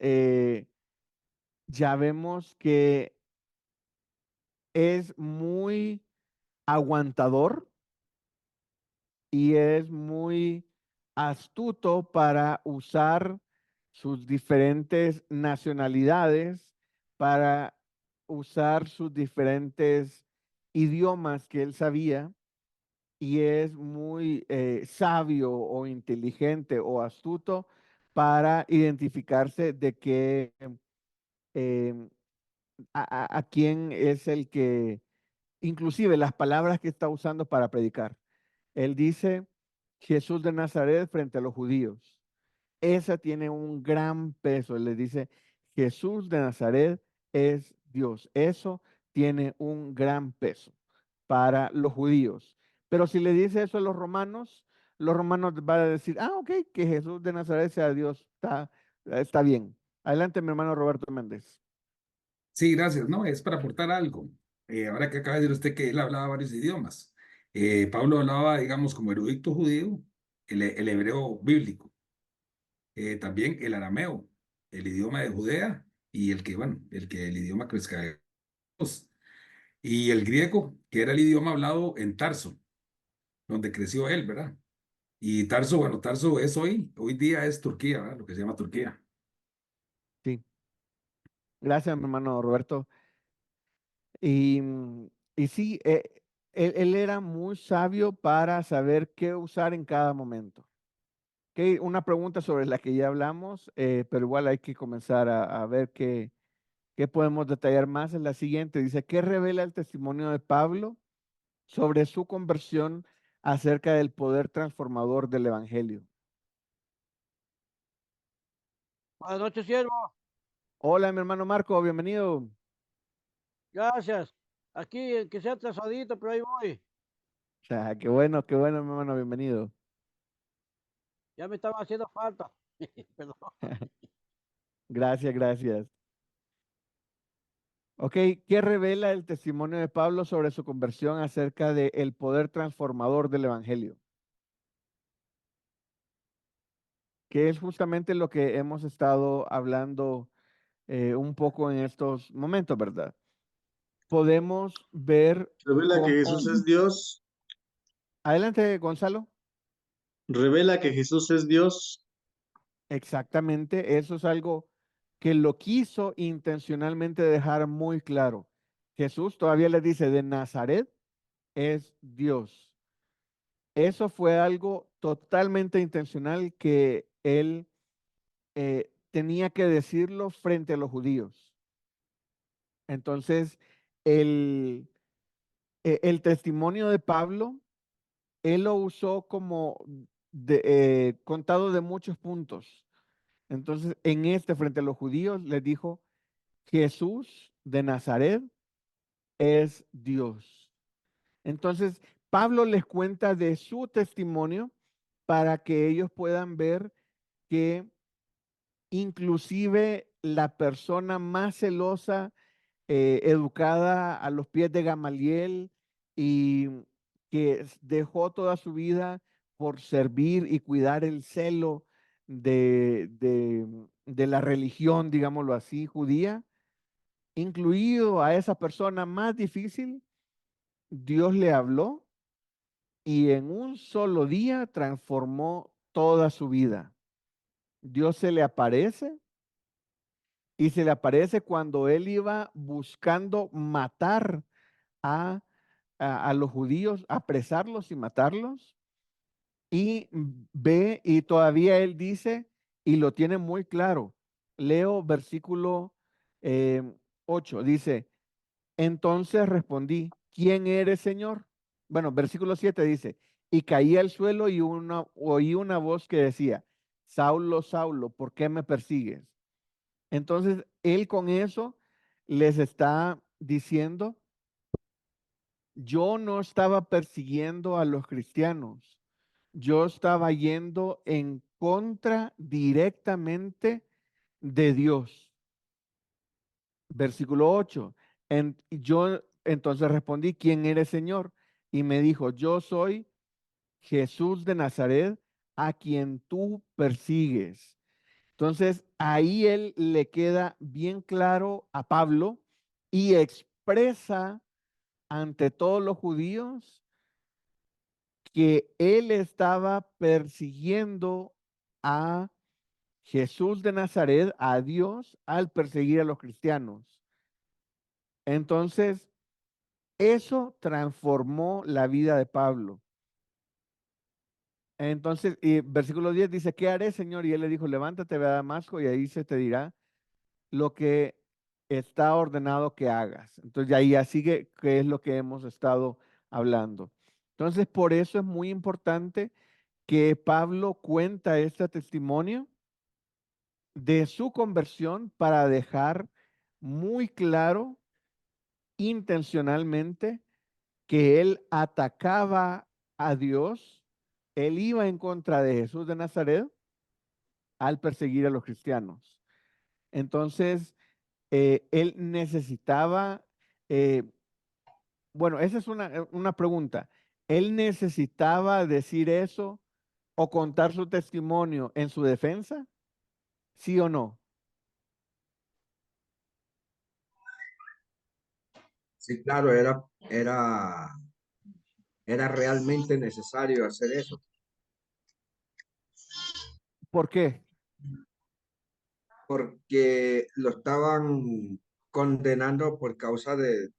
ya vemos que es muy aguantador y es muy astuto para usar sus diferentes nacionalidades, para usar sus diferentes idiomas que él sabía y es muy sabio o inteligente o astuto para identificarse de que em, a quién es el que, inclusive las palabras que está usando para predicar. Él dice Jesús de Nazaret frente a los judíos. Esa tiene un gran peso. Él les dice Jesús de Nazaret es Dios. Eso tiene un gran peso para los judíos. Pero si le dice eso a los romanos van a decir, ah, ok, que Jesús de Nazaret sea Dios. Está bien. Adelante, mi hermano Roberto Méndez. Sí, gracias. No, es para aportar algo. Ahora que acaba de decir usted que él hablaba varios idiomas. Pablo hablaba, digamos, como erudito judío, el hebreo bíblico, también el arameo, el idioma de Judea y bueno, el idioma que escribimos, y el griego, que era el idioma hablado en Tarso, donde creció él, ¿verdad? Y Tarso, bueno, Tarso es hoy día es Turquía, ¿verdad? Lo que se llama Turquía. Sí. Gracias, mi hermano Roberto. Y, y sí, él era muy sabio para saber qué usar en cada momento. Una pregunta sobre la que ya hablamos, pero igual hay que comenzar a ver qué podemos detallar más. Es la siguiente. Dice, ¿qué revela el testimonio de Pablo sobre su conversión acerca del poder transformador del Evangelio? Buenas noches, siervo. Hola, mi hermano Marco, bienvenido. Gracias. Aquí, que sea atrasadito, pero ahí voy. O sea, qué bueno, mi hermano, bienvenido. Ya me estaba haciendo falta. Perdón. Gracias, gracias. Ok, ¿qué revela el testimonio de Pablo sobre su conversión acerca del poder transformador del Evangelio? Que es justamente lo que hemos estado hablando un poco en estos momentos, ¿verdad? podemos ver Revela que cómo... Jesús es Dios. Adelante, Gonzalo. Revela que Jesús es Dios. Exactamente, eso es algo que lo quiso intencionalmente dejar muy claro. Jesús todavía le dice, de Nazaret es Dios. Eso fue algo totalmente intencional que él tenía que decirlo frente a los judíos. Entonces, el testimonio de Pablo, él lo usó como contado de muchos puntos. Entonces, frente a los judíos, les dijo, Jesús de Nazaret es Dios. Entonces, Pablo les cuenta de su testimonio para que ellos puedan ver que inclusive la persona más celosa, educada a los pies de Gamaliel y que dejó toda su vida por servir y cuidar el celo de la religión, digámoslo así, judía, incluido a esa persona más difícil, Dios le habló y en un solo día transformó toda su vida. Dios se le aparece y se le aparece cuando él iba buscando matar a los judíos, apresarlos y matarlos. Y ve y todavía él dice, y lo tiene muy claro. Leo versículo 8, dice, entonces respondí, ¿quién eres, Señor? Bueno, versículo 7 dice, y caí al suelo y oí una voz que decía, Saulo, Saulo, ¿por qué me persigues? Entonces, él con eso les está diciendo, yo no estaba persiguiendo a los cristianos, yo estaba yendo en contra directamente de Dios. Versículo 8. Yo entonces respondí, ¿quién eres, Señor? Y me dijo, yo soy Jesús de Nazaret, a quien tú persigues. Entonces, ahí él le queda bien claro a Pablo y expresa ante todos los judíos que él estaba persiguiendo a Jesús de Nazaret, a Dios, al perseguir a los cristianos. Entonces, eso transformó la vida de Pablo. Entonces, y versículo 10 dice, ¿qué haré, Señor? Y él le dijo, levántate, ve a Damasco y ahí se te dirá lo que está ordenado que hagas. Entonces, ahí ya sigue, que es lo que hemos estado hablando. Entonces, por eso es muy importante que Pablo cuenta este testimonio de su conversión para dejar muy claro intencionalmente que él atacaba a Dios, él iba en contra de Jesús de Nazaret al perseguir a los cristianos. Entonces, él necesitaba, bueno, esa es una pregunta. ¿Él necesitaba decir eso o contar su testimonio en su defensa? ¿Sí o no? Sí, claro, era realmente necesario hacer eso, ¿Por qué? porque lo estaban condenando por causa de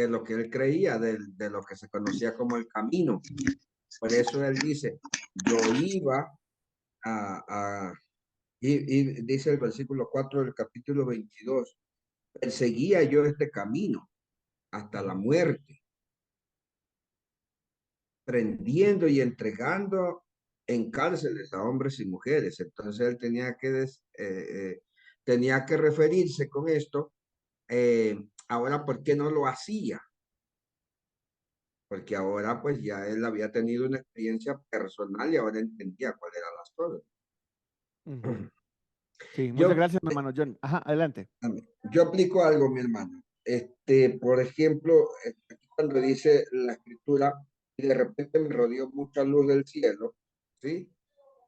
lo que él creía, de lo que se conocía como el camino. Por eso él dice, yo iba y dice el versículo 4 del capítulo 22, perseguía yo este camino hasta la muerte, prendiendo y entregando en cárceles a hombres y mujeres. Entonces él tenía que referirse con esto. Ahora, ¿por qué no lo hacía? Porque ahora pues ya él había tenido una experiencia personal y ahora entendía cuáles eran las cosas. Ujú. Sí, muchas Yo, gracias, mi hermano John. Ajá, adelante. yo aplico algo, mi hermano. Por ejemplo, aquí cuando dice la escritura, y de repente me rodeó mucha luz del cielo, ¿sí?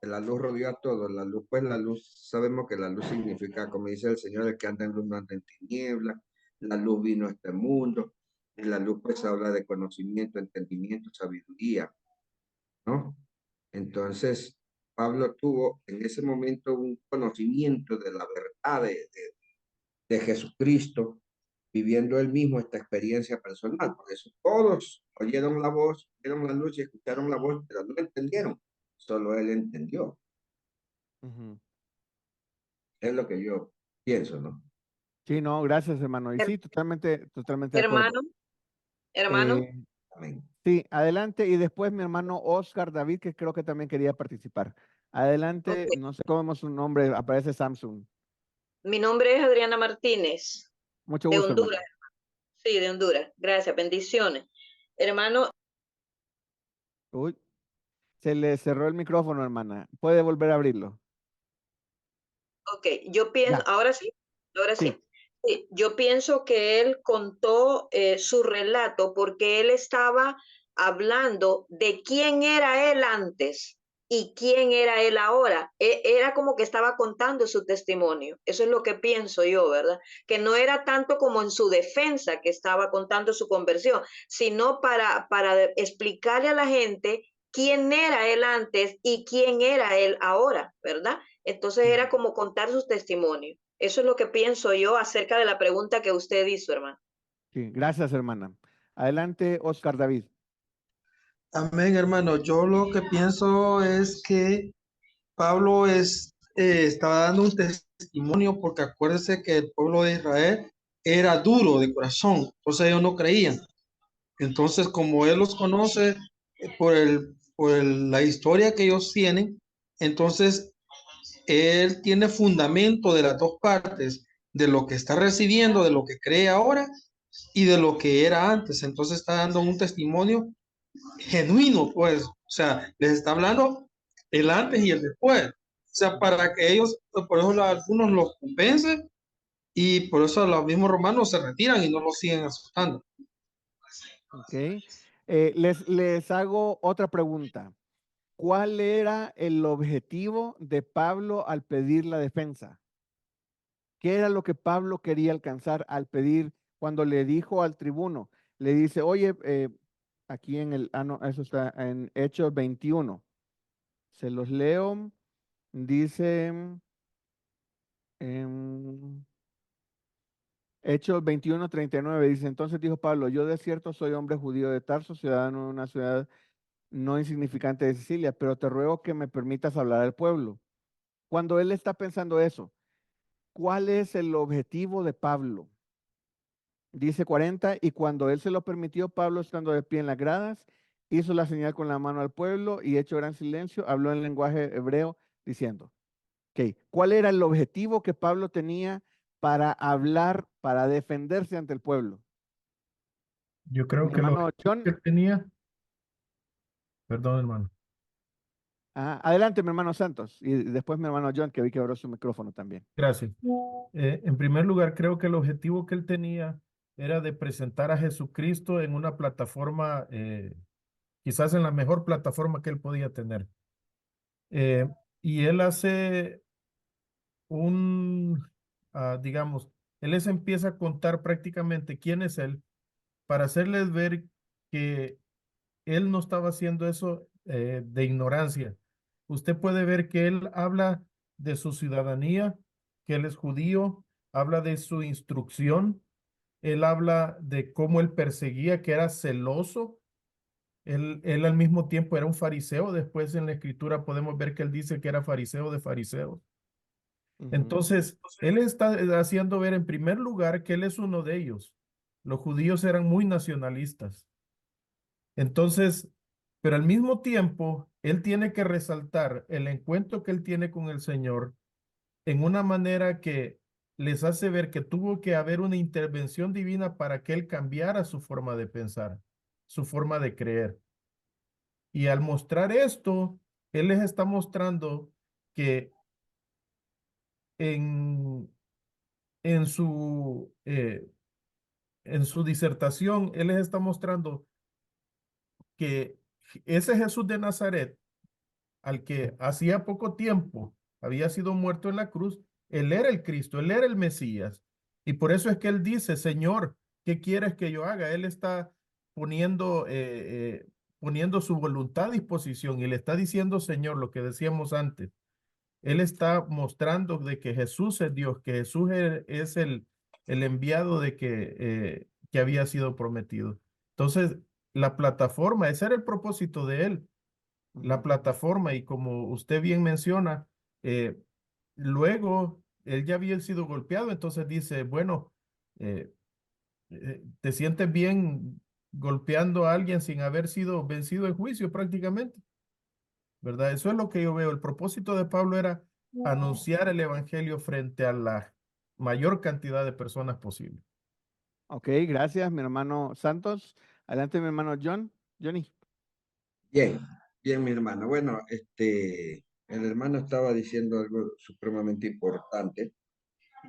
La luz rodeó a todos. La luz, pues la luz, sabemos que la luz significa, como dice el Señor, el que anda en luz no anda en tinieblas. La luz vino a este mundo. Y la luz pues habla de conocimiento, entendimiento, sabiduría, ¿no? Entonces, Pablo tuvo en ese momento un conocimiento de la verdad de Jesucristo, viviendo él mismo esta experiencia personal. Por eso todos oyeron la voz, vieron la luz y escucharon la voz, pero no entendieron. Solo él entendió. Ujú. Es lo que yo pienso, ¿no? Sí, no, gracias, hermano. Y sí, totalmente de acuerdo. Hermano, Amén. Sí, adelante. Y después mi hermano Oscar David, que creo que también quería participar. Adelante, ok. no sé cómo es su nombre, aparece Samsung. Mi nombre es Adriana Martínez, Mucho de gusto, hermano. Honduras. Sí, de Honduras. Gracias, bendiciones. Hermano, Uy, se le cerró el micrófono, hermana. ¿Puede volver a abrirlo? ok, yo pienso, Ya, ahora sí, ahora sí. sí. Sí, yo pienso que él contó su relato porque él estaba hablando de quién era él antes y quién era él ahora. Era como que estaba contando su testimonio. Eso es lo que pienso yo, ¿verdad? Que no era tanto como en su defensa que estaba contando su conversión, sino para explicarle a la gente quién era él antes y quién era él ahora, ¿verdad? Entonces era como contar sus testimonios. Eso es lo que pienso yo acerca de la pregunta que usted hizo, hermano. Sí, gracias, hermana. Adelante, Oscar David. Amén, hermano. Yo lo que pienso es que Pablo estaba dando un testimonio porque acuérdese que el pueblo de Israel era duro de corazón, entonces ellos no creían. Entonces, como él los conoce la historia que ellos tienen, entonces él tiene fundamento de las dos partes, de lo que está recibiendo, de lo que cree ahora y de lo que era antes. Entonces está dando un testimonio genuino, pues, o sea, les está hablando el antes y el después. O sea, para que ellos, por eso algunos los convencen y por eso los mismos romanos se retiran y no los siguen asustando. Ok. Les hago otra pregunta. ¿Cuál era el objetivo de Pablo al pedir la defensa? ¿Qué era lo que Pablo quería alcanzar al pedir cuando le dijo al tribuno? Le dice, oye, aquí en no, eso está en Hechos 21. Se los leo. Dice en Hechos 21:39, dice, entonces dijo Pablo, yo de cierto soy hombre judío de Tarso, ciudadano de una ciudad no insignificante de Sicilia, pero te ruego que me permitas hablar al pueblo. Cuando él está pensando eso, ¿cuál es el objetivo de Pablo? Dice 40, y cuando él se lo permitió, Pablo, estando de pie en las gradas, hizo la señal con la mano al pueblo y hecho gran silencio, habló en lenguaje hebreo diciendo, ok, ¿cuál era el objetivo que Pablo tenía para hablar, para defenderse ante el pueblo? Yo creo Mi que lo hermano John, que tenía, perdón, hermano. adelante mi hermano Santos y después mi hermano John, que vi que abrió su micrófono también. Gracias. En primer lugar, creo que el objetivo que él tenía era de presentar a Jesucristo en una plataforma, quizás en la mejor plataforma que él podía tener. Y él hace digamos, él les empieza a contar prácticamente quién es él para hacerles ver que él no estaba haciendo eso de ignorancia. Usted puede ver que él habla de su ciudadanía, que él es judío, habla de su instrucción, él habla de cómo él perseguía, que era celoso. Él al mismo tiempo era un fariseo. Después en la escritura podemos ver que él dice que era fariseo de fariseos. Entonces, él está haciendo ver en primer lugar que él es uno de ellos. Los judíos eran muy nacionalistas. Entonces, pero al mismo tiempo, él tiene que resaltar el encuentro que él tiene con el Señor en una manera que les hace ver que tuvo que haber una intervención divina para que él cambiara su forma de pensar, su forma de creer. Y al mostrar esto, él les está mostrando que en, en su, eh, en su disertación, él les está mostrando que ese Jesús de Nazaret, al que hacía poco tiempo había sido muerto en la cruz, él era el Cristo, él era el Mesías. Y por eso es que él dice, Señor, ¿qué quieres que yo haga? Él está poniendo, poniendo su voluntad a disposición y le está diciendo, Señor, lo que decíamos antes. Él está mostrando de que Jesús es Dios, que Jesús es el enviado de que había sido prometido. Entonces, la plataforma, ese era el propósito de él, la plataforma, y como usted bien menciona, luego él ya había sido golpeado, entonces dice, bueno, eh, te sientes bien golpeando a alguien sin haber sido vencido en juicio prácticamente, ¿verdad? Eso es lo que yo veo. El propósito de Pablo era anunciar el evangelio frente a la mayor cantidad de personas posible. Ok, gracias, mi hermano Santos. Adelante, mi hermano Johnny. Bien, bien, mi hermano. Bueno, el hermano estaba diciendo algo supremamente importante.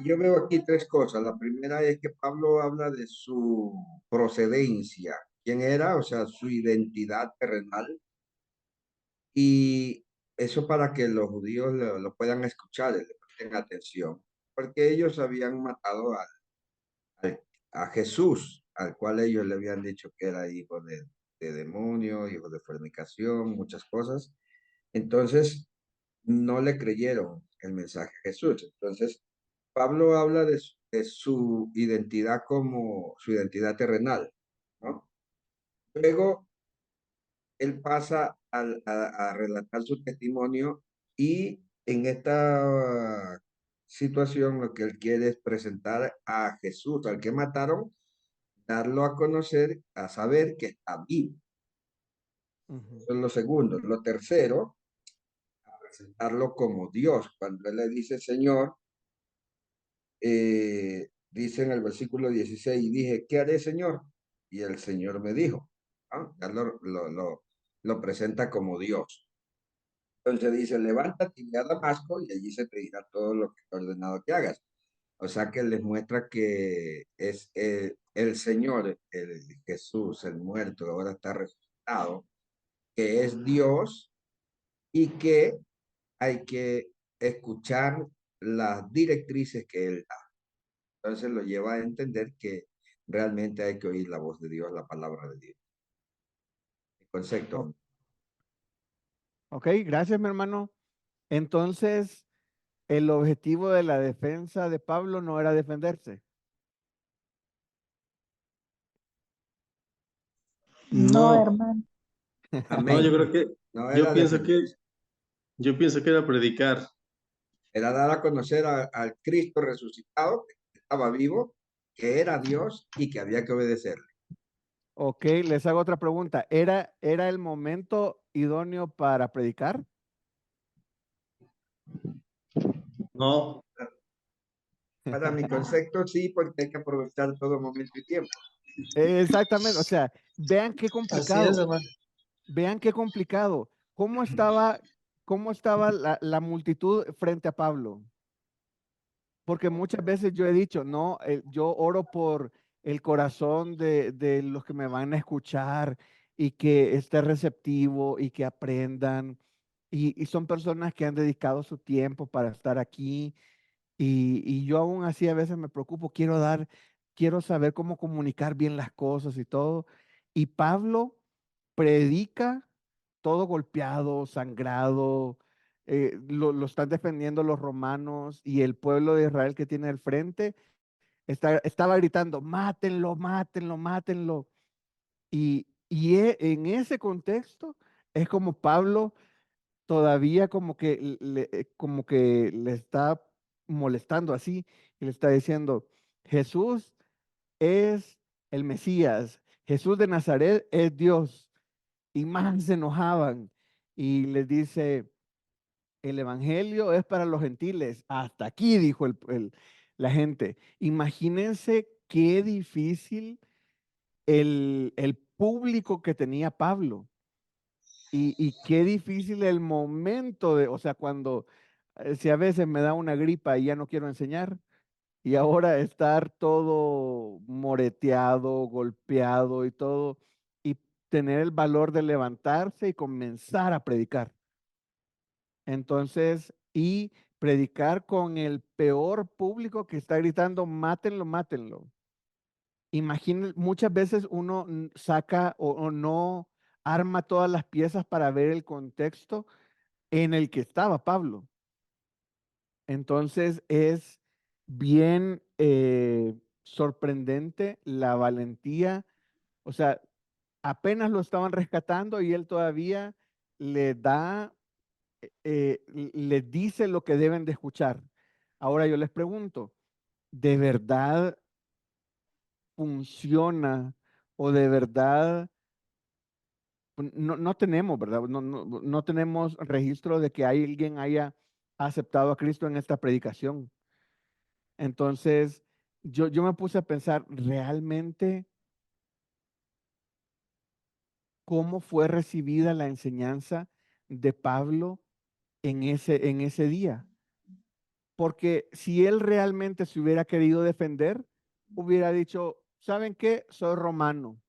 Yo veo aquí tres cosas. La primera es que Pablo habla de su procedencia, quién era, o sea, su identidad terrenal. Y eso para que los judíos lo puedan escuchar y le presten atención, porque ellos habían matado al- a Jesús, al cual ellos le habían dicho que era hijo de demonio, hijo de fornicación, muchas cosas. Entonces, no le creyeron el mensaje a Jesús. Entonces, Pablo habla de su identidad como su identidad terrenal, ¿no? Luego, él pasa a relatar su testimonio y en esta situación lo que él quiere es presentar a Jesús, al que mataron, darlo a conocer, a saber que está vivo. Eso es lo segundo. Lo tercero, presentarlo como Dios. Cuando él le dice Señor, dice en el versículo 16, dije, ¿qué haré, Señor? Y el Señor me dijo, ¿ah? Ya lo presenta como Dios. Entonces dice, levántate y ve a Damasco y allí se te dirá todo lo que he ordenado que hagas. O sea que les muestra que es el Señor, el Jesús, el muerto, ahora está resucitado, que es Dios y que hay que escuchar las directrices que Él da. Entonces lo lleva a entender que realmente hay que oír la voz de Dios, la palabra de Dios. El concepto. Ok, gracias, mi hermano. Entonces, el objetivo de la defensa de Pablo no era defenderse. No, No, hermano. no, Amén. yo creo que, No yo era pienso que, defenderse. yo pienso que era predicar. Era dar a conocer al Cristo resucitado, que estaba vivo, que era Dios y que había que obedecerle. Ok, les hago otra pregunta. ¿Era el momento idóneo para predicar? No, Para mi concepto, sí, porque hay que aprovechar todo momento y tiempo. Exactamente, o sea, vean qué así es, complicado, hermano. vean qué complicado. ¿Cómo estaba la multitud frente a Pablo? Porque muchas veces yo he dicho, no, yo oro por el corazón de los que me van a escuchar y que esté receptivo y que aprendan. Y son personas que han dedicado su tiempo para estar aquí. Y yo aún así a veces me preocupo, quiero saber cómo comunicar bien las cosas y todo. Y Pablo predica todo golpeado, sangrado, lo están defendiendo los romanos y el pueblo de Israel que tiene al frente estaba gritando, mátenlo, mátenlo, mátenlo. En ese contexto es como Pablo todavía como que le está molestando así y le está diciendo, Jesús es el Mesías, Jesús de Nazaret es Dios. Y más se enojaban y les dice, el evangelio es para los gentiles. Hasta aquí, dijo la gente. Imagínense qué difícil el público que tenía Pablo. Y qué difícil el momento o sea, cuando, si a veces me da una gripa y ya no quiero enseñar, y ahora estar todo moreteado, golpeado y todo, y tener el valor de levantarse y comenzar a predicar. Entonces, y predicar con el peor público que está gritando, mátenlo, mátenlo. Imaginen, muchas veces uno saca o no arma todas las piezas para ver el contexto en el que estaba Pablo. Entonces es bien sorprendente la valentía. O sea, apenas lo estaban rescatando y él todavía le da, les dice lo que deben de escuchar. Ahora yo les pregunto, ¿de verdad funciona o de verdad no tenemos, ¿verdad? No tenemos registro de que alguien haya aceptado a Cristo en esta predicación? Entonces, yo me puse a pensar realmente cómo fue recibida la enseñanza de Pablo en ese día. Porque si él realmente se hubiera querido defender, hubiera dicho, ¿saben qué? Soy romano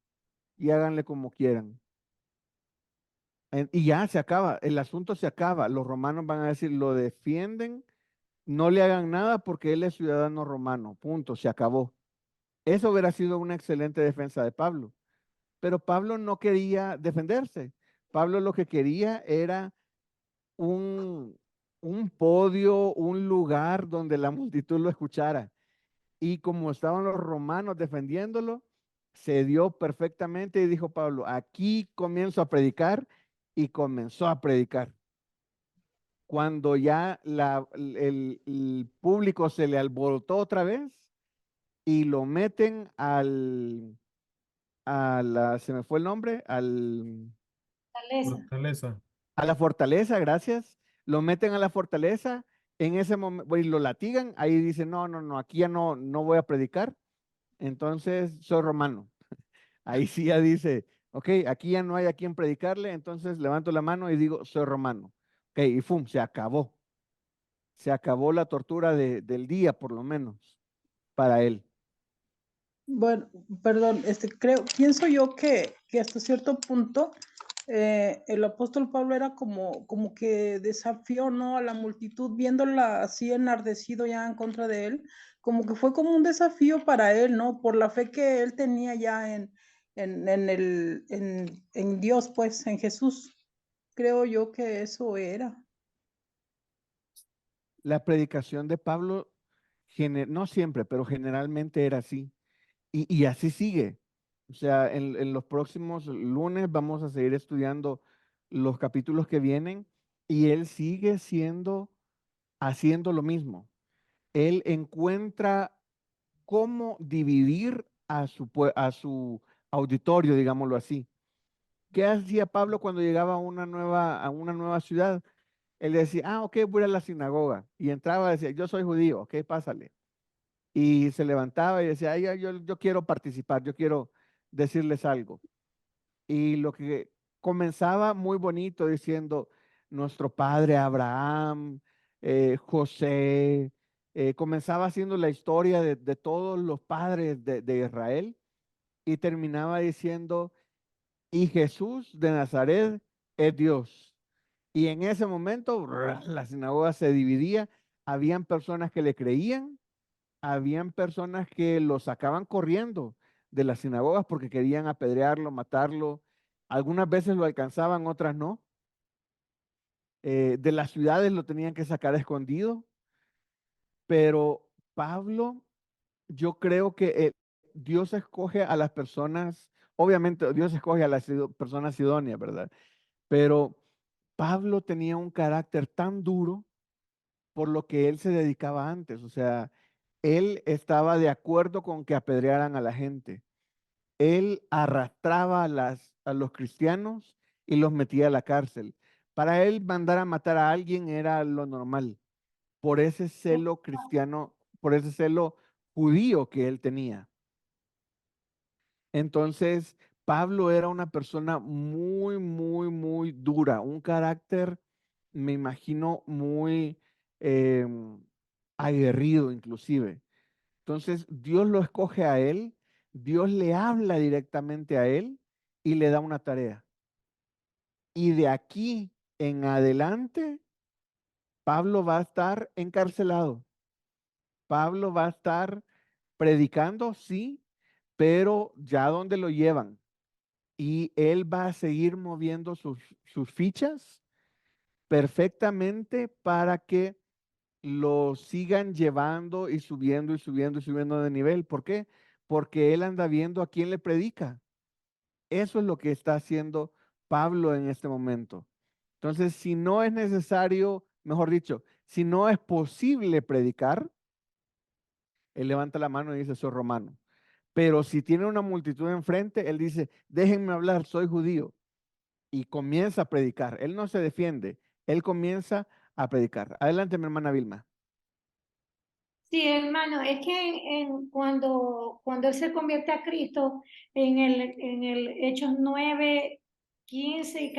y háganle como quieran. Y ya se acaba, el asunto se acaba. Los romanos van a decir, lo defienden, no le hagan nada porque él es ciudadano romano. Punto, se acabó. Eso hubiera sido una excelente defensa de Pablo. Pero Pablo no quería defenderse. Pablo lo que quería era un podio, un lugar donde la multitud lo escuchara. Y como estaban los romanos defendiéndolo, se dio perfectamente y dijo Pablo, aquí comienzo a predicar, y comenzó a predicar. Cuando ya el público se le alborotó otra vez y lo meten se me fue el nombre, Fortaleza. a la fortaleza, gracias. Lo meten a la fortaleza, en ese momento, y lo latigan, ahí dicen, no, aquí ya no voy a predicar, entonces soy romano. Ahí sí ya dice, ok, aquí ya no hay a quien predicarle, entonces levanto la mano y digo, soy romano. Ok, y ¡fum! Se acabó. Se acabó la tortura del día, por lo menos, para él. Bueno, perdón, pienso yo que hasta cierto punto el apóstol Pablo era como que desafió, ¿no? A la multitud, viéndola así enardecido ya en contra de él, como que fue como un desafío para él, ¿no? Por la fe que él tenía ya en Dios, pues, en Jesús. Creo yo que eso era. La predicación de Pablo, no siempre, pero generalmente era así. Y así sigue. O sea, en los próximos lunes vamos a seguir estudiando los capítulos que vienen y él sigue haciendo lo mismo. Él encuentra cómo dividir a su auditorio, digámoslo así. ¿Qué hacía Pablo cuando llegaba a una nueva ciudad? Él decía, ok, voy a la sinagoga. Y entraba y decía, yo soy judío, ok, pásale. Y se levantaba y decía, ay, yo quiero participar, yo quiero decirles algo. Y lo que comenzaba muy bonito diciendo, nuestro padre Abraham, José, comenzaba haciendo la historia de todos los padres de Israel y terminaba diciendo, y Jesús de Nazaret es Dios. Y en ese momento la sinagoga se dividía, habían personas que le creían, habían personas que lo sacaban corriendo de las sinagogas porque querían apedrearlo, matarlo. Algunas veces lo alcanzaban, otras no. De las ciudades lo tenían que sacar escondido. Pero Pablo, yo creo que Dios escoge a las personas, obviamente Dios escoge a las personas idóneas, ¿verdad? Pero Pablo tenía un carácter tan duro por lo que él se dedicaba antes. O sea, él estaba de acuerdo con que apedrearan a la gente. Él arrastraba a los cristianos y los metía a la cárcel. Para él mandar a matar a alguien era lo normal, por ese celo cristiano, por ese celo judío que él tenía. Entonces, Pablo era una persona muy, muy, muy dura, un carácter, me imagino, muy aguerrido inclusive. Entonces, Dios lo escoge a él, Dios le habla directamente a él y le da una tarea. Y de aquí en adelante, Pablo va a estar encarcelado. Pablo va a estar predicando, sí, pero ya donde lo llevan y él va a seguir moviendo sus fichas perfectamente para que lo sigan llevando y subiendo y subiendo y subiendo de nivel. ¿Por qué? Porque él anda viendo a quién le predica. Eso es lo que está haciendo Pablo en este momento. Entonces, si no es necesario, mejor dicho, si no es posible predicar, él levanta la mano y dice, soy romano. Pero si tiene una multitud enfrente, él dice, déjenme hablar, soy judío. Y comienza a predicar. Él no se defiende, él comienza a predicar. Adelante, mi hermana Vilma. Sí, hermano, es que cuando él se convierte a Cristo, en el Hechos 9, 15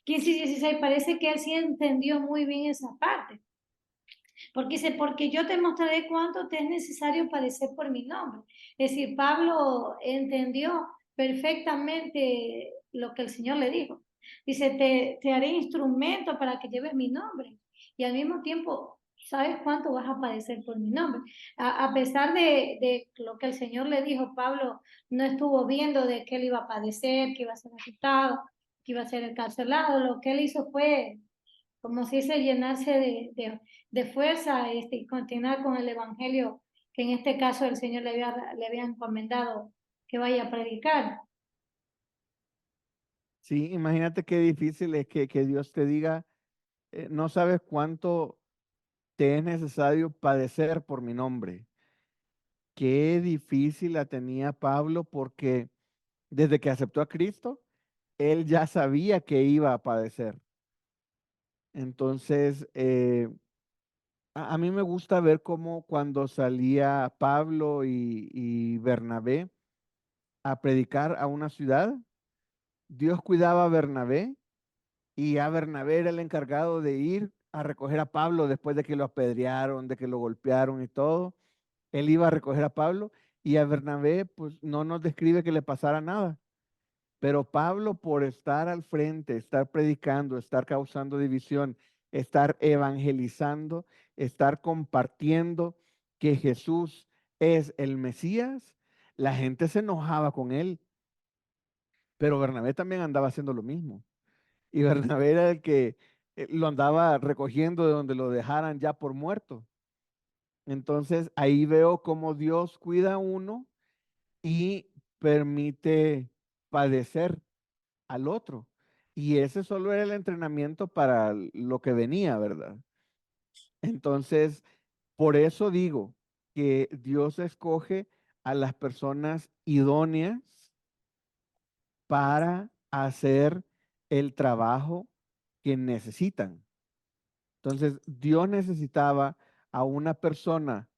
15 y 16, parece que él sí entendió muy bien esa parte. Porque dice, porque yo te mostraré cuánto te es necesario padecer por mi nombre. Es decir, Pablo entendió perfectamente lo que el Señor le dijo. Dice, te haré instrumento para que lleves mi nombre. Y al mismo tiempo, ¿sabes cuánto vas a padecer por mi nombre? A pesar de lo que el Señor le dijo, Pablo no estuvo viendo de que él iba a padecer, que iba a ser afectado, que iba a ser encarcelado. Lo que él hizo fue, como si dice, llenarse de fuerza y continuar con el evangelio que en este caso el Señor le había encomendado que vaya a predicar. Sí, imagínate qué difícil es que Dios te diga, no sabes cuánto te es necesario padecer por mi nombre. Qué difícil la tenía Pablo porque desde que aceptó a Cristo, él ya sabía que iba a padecer. Entonces, a mí me gusta ver cómo cuando salía Pablo y Bernabé a predicar a una ciudad, Dios cuidaba a Bernabé y a Bernabé era el encargado de ir a recoger a Pablo después de que lo apedrearon, de que lo golpearon y todo. Él iba a recoger a Pablo y a Bernabé pues no nos describe que le pasara nada. Pero Pablo, por estar al frente, estar predicando, estar causando división, estar evangelizando, estar compartiendo que Jesús es el Mesías, la gente se enojaba con él. Pero Bernabé también andaba haciendo lo mismo. Y Bernabé era el que lo andaba recogiendo de donde lo dejaran ya por muerto. Entonces ahí veo cómo Dios cuida a uno y permite padecer al otro. Y ese solo era el entrenamiento para lo que venía, ¿verdad? Entonces, por eso digo que Dios escoge a las personas idóneas para hacer el trabajo que necesitan. Entonces, Dios necesitaba a una persona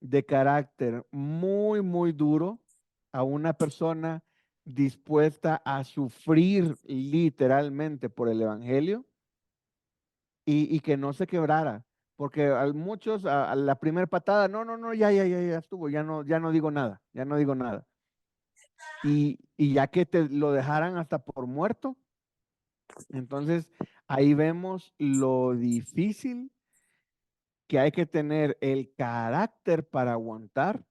de carácter muy, muy duro, a una persona dispuesta a sufrir literalmente por el Evangelio y que no se quebrara. Porque a muchos, a la primera patada, no, no, no, ya estuvo, ya no digo nada, ya no digo nada. Y ya que te lo dejaran hasta por muerto, entonces ahí vemos lo difícil que hay que tener el carácter para aguantar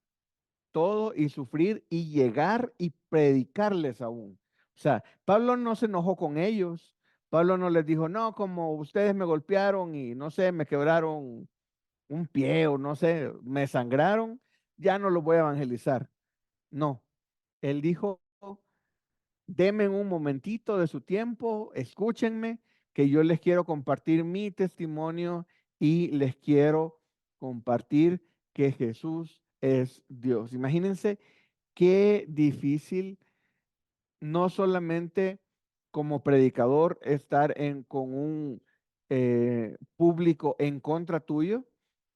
todo y sufrir y llegar y predicarles aún. O sea, Pablo no se enojó con ellos. Pablo no les dijo, no, como ustedes me golpearon y no sé, me quebraron un pie o no sé, me sangraron, ya no los voy a evangelizar. No, él dijo, denme un momentito de su tiempo, escúchenme, que yo les quiero compartir mi testimonio y les quiero compartir que Jesús es Dios. Imagínense qué difícil, no solamente como predicador, estar con un público en contra tuyo,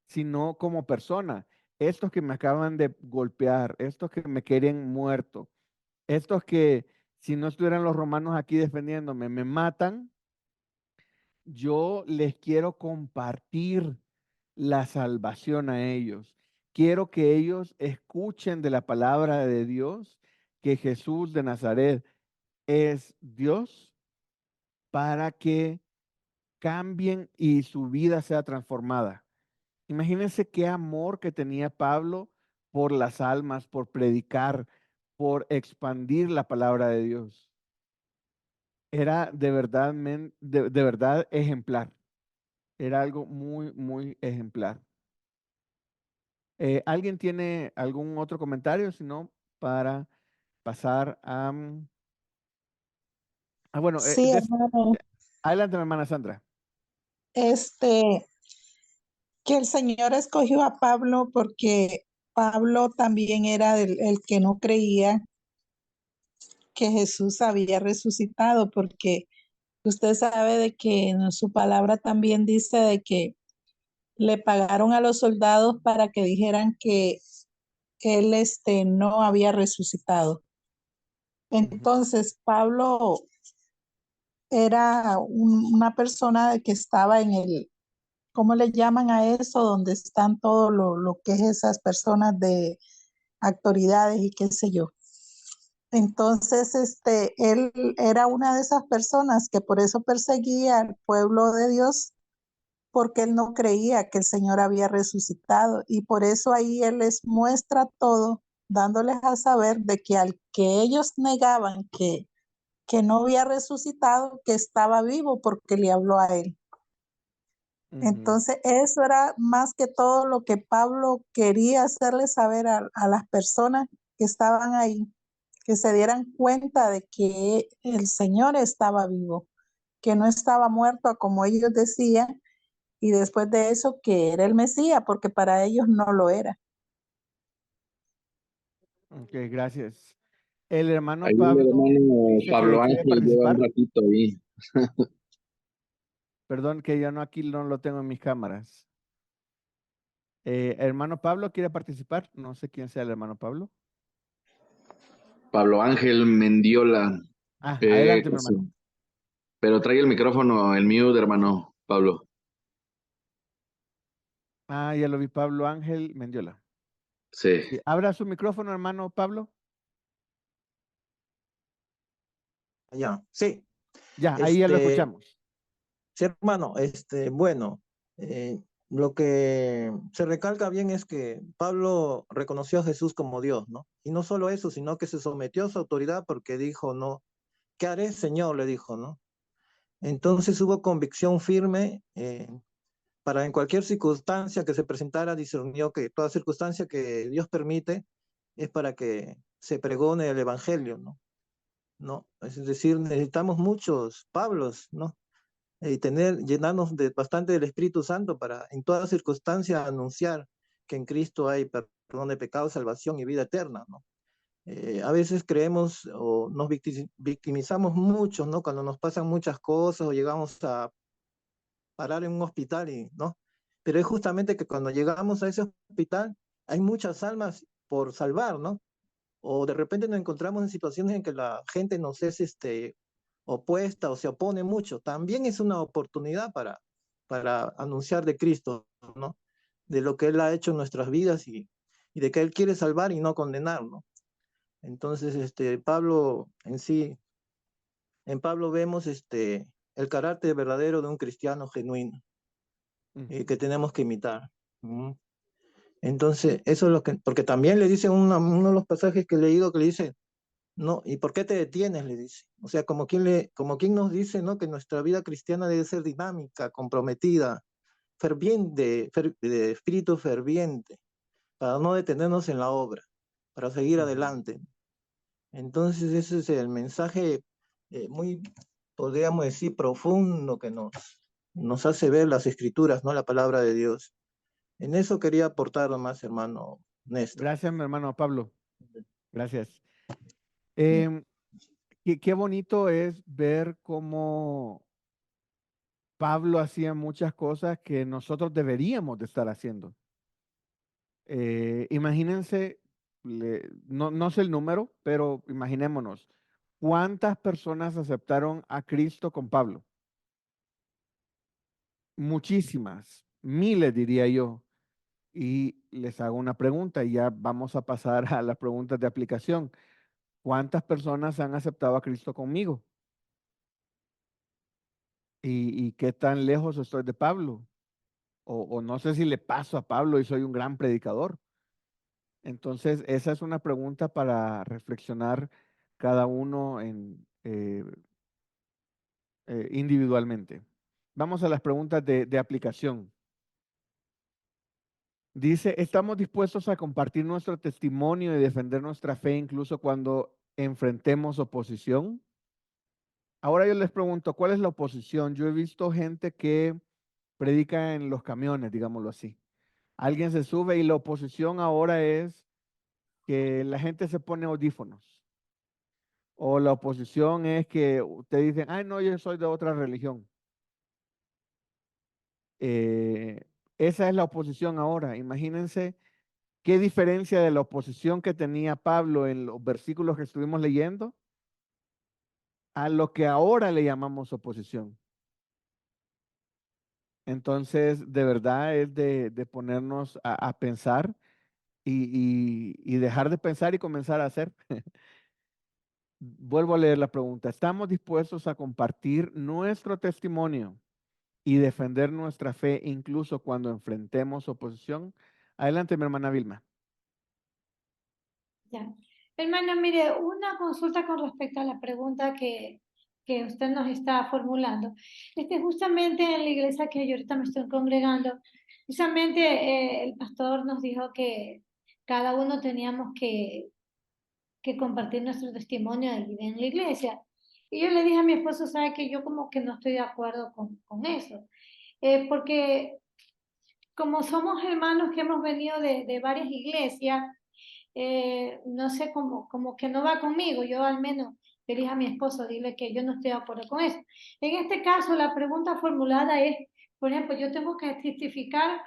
sino como persona. Estos que me acaban de golpear, estos que me quieren muerto, estos que si no estuvieran los romanos aquí defendiéndome, me matan, yo les quiero compartir la salvación a ellos. Quiero que ellos escuchen de la palabra de Dios que Jesús de Nazaret es Dios para que cambien y su vida sea transformada. Imagínense qué amor que tenía Pablo por las almas, por predicar, por expandir la palabra de Dios. Era de verdad, de verdad ejemplar. Era algo muy, muy ejemplar. ¿Alguien tiene algún otro comentario? Si no, para pasar a... bueno, Sí, hermano, adelante, mi hermana Sandra. este, que el Señor escogió a Pablo porque Pablo también era el que no creía que Jesús había resucitado, porque usted sabe de que en su palabra también dice de que le pagaron a los soldados para que dijeran que él no había resucitado. Entonces, Pablo era una persona de que estaba en el, ¿cómo le llaman a eso? Donde están todo lo que es esas personas de autoridades y qué sé yo. Entonces, él era una de esas personas que por eso perseguía al pueblo de Dios, porque él no creía que el Señor había resucitado. Y por eso ahí él les muestra todo, dándoles a saber de que al que ellos negaban que no había resucitado, que estaba vivo porque le habló a él. Entonces, eso era más que todo lo que Pablo quería hacerle saber a las personas que estaban ahí, que se dieran cuenta de que el Señor estaba vivo, que no estaba muerto como ellos decían, y después de eso que era el Mesías, porque para ellos no lo era. Ok, gracias. El hermano Ahí el Pablo hermano dice que Pablo quiere Ángel lleva un participar. ratito ahí. Perdón, que yo no aquí no lo tengo en mis cámaras. Hermano Pablo, ¿quiere participar? No sé quién sea el hermano Pablo. Pablo Ángel Mendiola. Adelante, mi Casi. hermano. Pero trae el micrófono, el mute, hermano Pablo. Ya lo vi, Pablo Ángel Mendiola. Sí. Sí, abra su micrófono, hermano Pablo. Ya, sí. Ya, ahí ya lo escuchamos. Sí, hermano, bueno, lo que se recalca bien es que Pablo reconoció a Jesús como Dios, ¿no? Y no solo eso, sino que se sometió a su autoridad porque dijo, no, ¿qué haré, Señor? Le dijo, ¿no? Entonces hubo convicción firme para en cualquier circunstancia que se presentara, discernió que toda circunstancia que Dios permite es para que se pregone el evangelio, ¿no? ¿No? Es decir, necesitamos muchos Pablos, ¿no? Y llenarnos bastante del Espíritu Santo para en toda circunstancia anunciar que en Cristo hay perdón de pecados, salvación y vida eterna, ¿no? A veces creemos o nos victimizamos mucho, ¿no? Cuando nos pasan muchas cosas o llegamos a parar en un hospital, ¿no? Pero es justamente que cuando llegamos a ese hospital hay muchas almas por salvar, ¿no? O de repente nos encontramos en situaciones en que la gente nos es opuesta o se opone mucho. También es una oportunidad para anunciar de Cristo, ¿no? De lo que Él ha hecho en nuestras vidas y de que Él quiere salvar y no condenar, ¿no? Entonces, Pablo en sí, en Pablo vemos el carácter verdadero de un cristiano genuino que tenemos que imitar. Entonces, eso es lo que, porque también le dice uno de los pasajes que he leído que le dice, no, ¿y por qué te detienes? Le dice. O sea, como quien nos dice, ¿no? Que nuestra vida cristiana debe ser dinámica, comprometida, ferviente, de espíritu ferviente, para no detenernos en la obra, para seguir adelante. Entonces, ese es el mensaje muy, podríamos decir, profundo que nos hace ver las escrituras, ¿no? La palabra de Dios. En eso quería aportar más, hermano Néstor. Gracias, mi hermano Pablo. Gracias. Qué bonito es ver cómo Pablo hacía muchas cosas que nosotros deberíamos de estar haciendo. Imagínense, no sé el número, pero imaginémonos, ¿cuántas personas aceptaron a Cristo con Pablo? Muchísimas, miles diría yo. Y les hago una pregunta y ya vamos a pasar a las preguntas de aplicación. ¿Cuántas personas han aceptado a Cristo conmigo? ¿Y qué tan lejos estoy de Pablo? O no sé si le paso a Pablo y soy un gran predicador. Entonces, esa es una pregunta para reflexionar cada uno individualmente. Vamos a las preguntas de aplicación. Dice, ¿estamos dispuestos a compartir nuestro testimonio y defender nuestra fe incluso cuando enfrentemos oposición? Ahora yo les pregunto, ¿cuál es la oposición? Yo he visto gente que predica en los camiones, digámoslo así. Alguien se sube y la oposición ahora es que la gente se pone audífonos. O la oposición es que te dicen, ay, no, yo soy de otra religión. Esa es la oposición ahora. Imagínense qué diferencia de la oposición que tenía Pablo en los versículos que estuvimos leyendo a lo que ahora le llamamos oposición. Entonces, de verdad es de ponernos a pensar y dejar de pensar y comenzar a hacer. Vuelvo a leer la pregunta. ¿Estamos dispuestos a compartir nuestro testimonio y defender nuestra fe incluso cuando enfrentemos oposición? Adelante, mi hermana Vilma. Ya. Hermano, mire, una consulta con respecto a la pregunta que usted nos está formulando. Justamente en la iglesia que yo ahorita me estoy congregando, justamente el pastor nos dijo que cada uno teníamos que compartir nuestro testimonio de vida en la iglesia. Y yo le dije a mi esposo, sabe que yo como que no estoy de acuerdo con eso, porque como somos hermanos que hemos venido de varias iglesias, no sé, como que no va conmigo. Yo al menos le dije a mi esposo, dile que yo no estoy de acuerdo con eso. En este caso, la pregunta formulada es, por ejemplo, yo tengo que testificar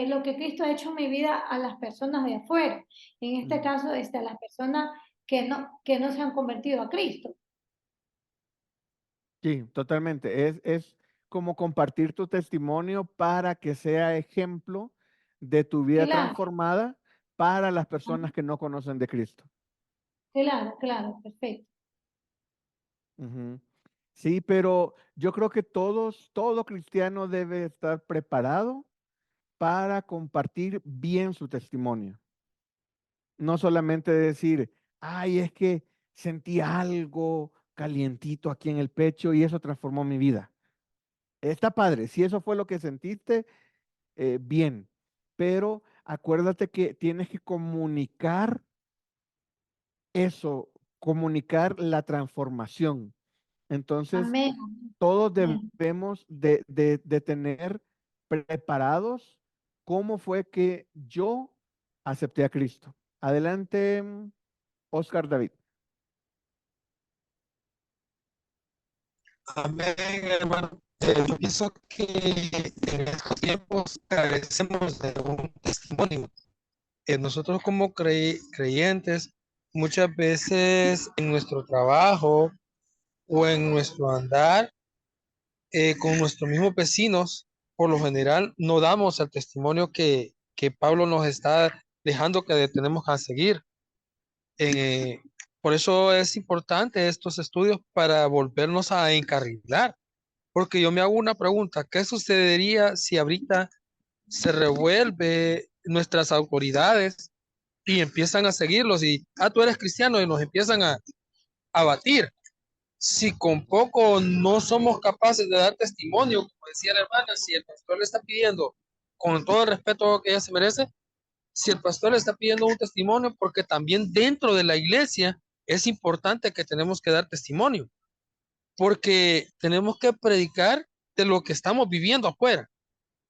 lo que Cristo ha hecho en mi vida a las personas de afuera. En este caso, a las personas que no se han convertido a Cristo. Sí, totalmente. Es como compartir tu testimonio para que sea ejemplo de tu vida Claro, transformada para las personas que no conocen de Cristo. claro, perfecto. Ujú. Sí, pero yo creo que todo cristiano debe estar preparado para compartir bien su testimonio. No solamente decir, ay, es que sentí algo calientito aquí en el pecho y eso transformó mi vida. Está padre, si eso fue lo que sentiste, bien, pero acuérdate que tienes que comunicar eso, comunicar la transformación. Entonces, Amén. todos Amén. debemos de tener preparados cómo fue que yo acepté a Cristo. Adelante, Oscar David. Amén, hermano. Yo pienso que en estos tiempos carecemos de un testimonio. Nosotros como creyentes, muchas veces en nuestro trabajo o en nuestro andar con nuestros mismos vecinos, por lo general no damos el testimonio que Pablo nos está dejando que tenemos que seguir. Eh, por eso es importante estos estudios para volvernos a encarrilar. Porque yo me hago una pregunta, ¿qué sucedería si ahorita se revuelve nuestras autoridades y empiezan a seguirlos y, tú eres cristiano y nos empiezan a batir? Si con poco no somos capaces de dar testimonio, como decía la hermana, si el pastor le está pidiendo, con todo el respeto que ella se merece, si el pastor le está pidiendo un testimonio, porque también dentro de la iglesia es importante que tenemos que dar testimonio, porque tenemos que predicar de lo que estamos viviendo afuera.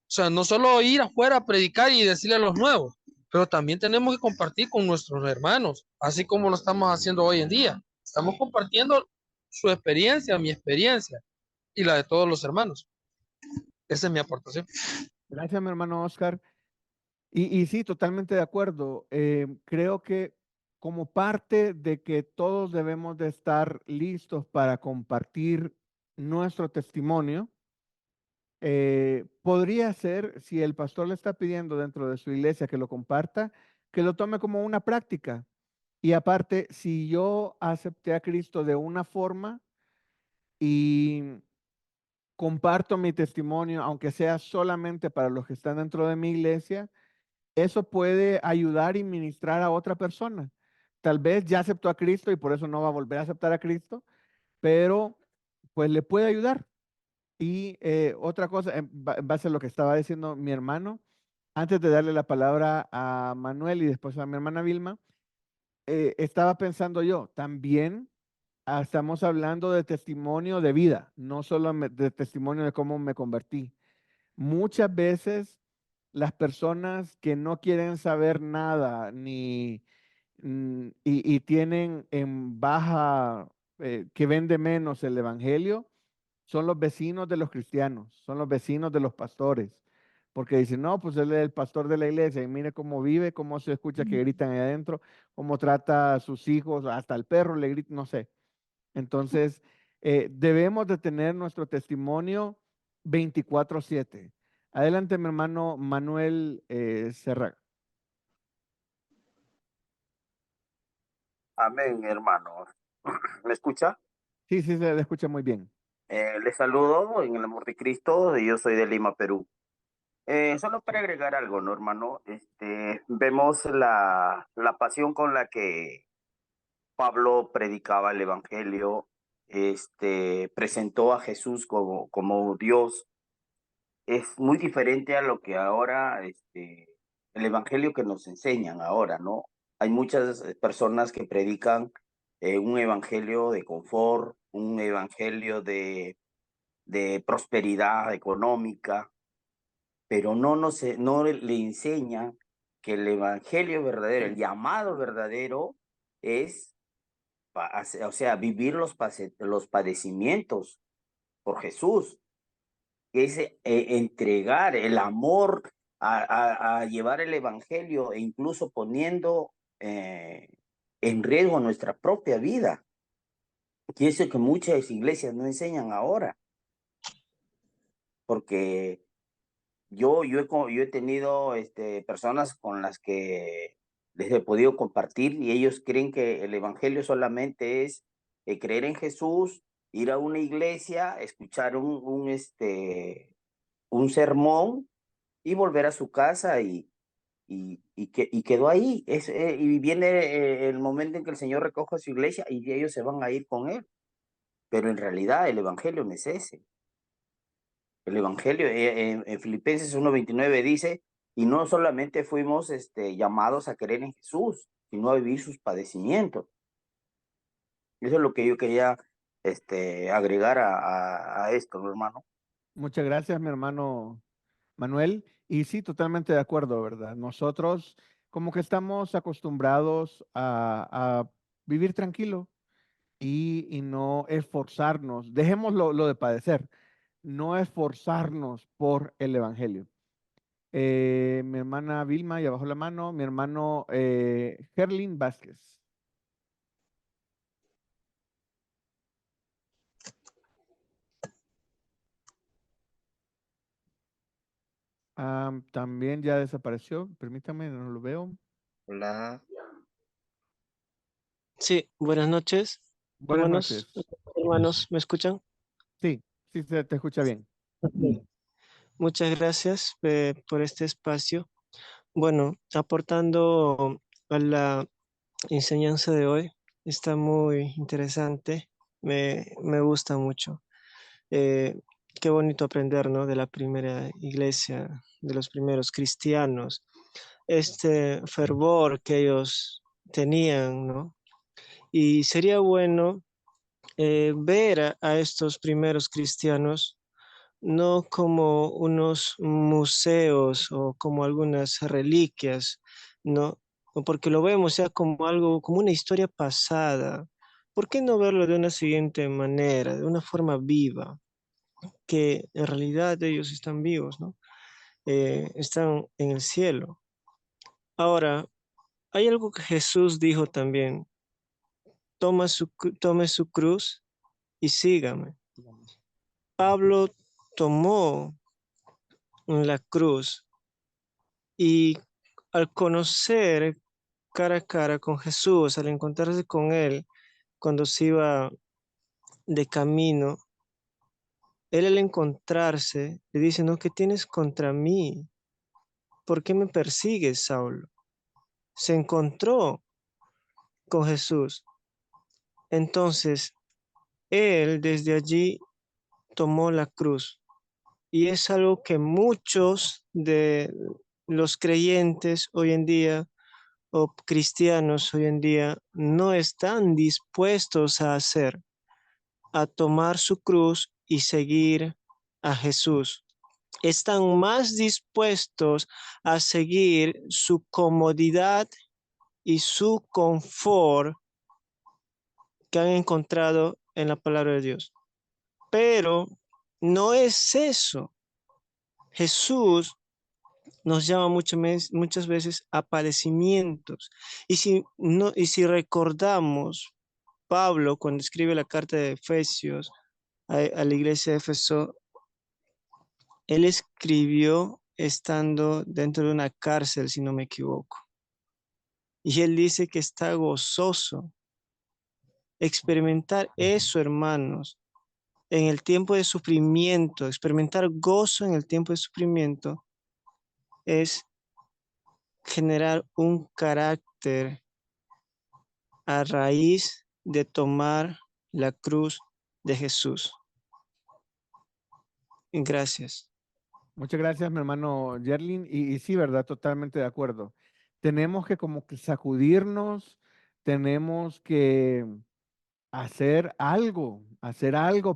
O sea, no solo ir afuera a predicar y decirle a los nuevos, pero también tenemos que compartir con nuestros hermanos, así como lo estamos haciendo hoy en día. Estamos compartiendo su experiencia, mi experiencia y la de todos los hermanos. Esa es mi aportación. Gracias, mi hermano Oscar. Y sí, totalmente de acuerdo. Creo que como parte de que todos debemos de estar listos para compartir nuestro testimonio, podría ser, si el pastor le está pidiendo dentro de su iglesia que lo comparta, que lo tome como una práctica. Y aparte, si yo acepté a Cristo de una forma y comparto mi testimonio, aunque sea solamente para los que están dentro de mi iglesia, eso puede ayudar y ministrar a otra persona. Tal vez ya aceptó a Cristo y por eso no va a volver a aceptar a Cristo, pero pues le puede ayudar. Y otra cosa, en base a lo que estaba diciendo mi hermano, antes de darle la palabra a Manuel y después a mi hermana Vilma, estaba pensando yo, también estamos hablando de testimonio de vida, no solo de testimonio de cómo me convertí. Muchas veces las personas que no quieren saber nada y tienen en baja, que vende menos el evangelio, son los vecinos de los cristianos, son los vecinos de los pastores, porque dicen, no, pues él es el pastor de la iglesia y mire cómo vive, cómo se escucha que gritan ahí adentro, cómo trata a sus hijos, hasta el perro le grita, no sé. Entonces, debemos de tener nuestro testimonio 24/7. Adelante, mi hermano Manuel Serra. Amén, hermanos. ¿Me escucha? Sí, sí, se le escucha muy bien. Les saludo en el amor de Cristo. Yo soy de Lima, Perú. Solo para agregar algo, ¿no, hermano? Vemos la pasión con la que Pablo predicaba el Evangelio, presentó a Jesús como Dios. Es muy diferente a lo que ahora, el Evangelio que nos enseñan ahora, ¿no? Hay muchas personas que predican un Evangelio de confort, un Evangelio de prosperidad económica, pero no le enseñan que el Evangelio verdadero, el llamado verdadero, es, o sea, vivir los padecimientos por Jesús, que es entregar el amor a llevar el Evangelio e incluso poniendo en riesgo nuestra propia vida. Y eso que muchas iglesias no enseñan ahora, porque yo he tenido personas con las que les he podido compartir y ellos creen que el Evangelio solamente es creer en Jesús, ir a una iglesia, escuchar un sermón y volver a su casa y quedó ahí. Y viene el momento en que el Señor recoge a su iglesia y ellos se van a ir con él. Pero en realidad el Evangelio no es ese. El Evangelio en Filipenses 1:29 dice, y no solamente fuimos llamados a creer en Jesús, sino a vivir sus padecimientos. Eso es lo que yo quería agregar a esto, ¿no, hermano? Muchas gracias, mi hermano Manuel. Y sí, totalmente de acuerdo, ¿verdad? Nosotros como que estamos acostumbrados a vivir tranquilo y no esforzarnos. Dejemos lo de padecer, no esforzarnos por el Evangelio. Mi hermana Vilma, y abajo la mano, mi hermano Gerlin Vázquez. También ya desapareció, permítame, no lo veo. Hola. Sí, buenas noches. Buenas Hermanos, noches. ¿me escuchan? Sí, sí, se te escucha bien. Ok. Muchas gracias por este espacio. Bueno, aportando a la enseñanza de hoy, está muy interesante, me gusta mucho. Qué bonito aprender, ¿no? De la primera iglesia, de los primeros cristianos, este fervor que ellos tenían, ¿no? Y sería bueno ver a estos primeros cristianos no como unos museos o como algunas reliquias, ¿no? O porque lo vemos ya como algo, como una historia pasada. ¿Por qué no verlo de una siguiente manera, de una forma viva? Que en realidad ellos están vivos, ¿no? Están en el cielo. Ahora, hay algo que Jesús dijo también: tome su cruz y sígame. Pablo tomó la cruz y al conocer cara a cara con Jesús, al encontrarse con él cuando se iba de camino, él al encontrarse le dice, no, ¿qué tienes contra mí? ¿por qué me persigues, Saulo? Se encontró con Jesús. Entonces, él desde allí tomó la cruz. Y es algo que muchos de los creyentes hoy en día o cristianos hoy en día no están dispuestos a hacer, a tomar su cruz y seguir a Jesús. Están más dispuestos a seguir su comodidad y su confort que han encontrado en la palabra de Dios. Pero no es eso. Jesús nos llama muchas veces a padecimientos. Y si recordamos, Pablo, cuando escribe la carta de Efesios a la iglesia de Éfeso, él escribió estando dentro de una cárcel, si no me equivoco. Y él dice que está gozoso. Experimentar eso, hermanos, en el tiempo de sufrimiento, experimentar gozo en el tiempo de sufrimiento, es generar un carácter a raíz de tomar la cruz de Jesús. Gracias. Muchas gracias, mi hermano Yerlin. Y sí, ¿verdad? Totalmente de acuerdo. Tenemos que como que sacudirnos, tenemos que hacer algo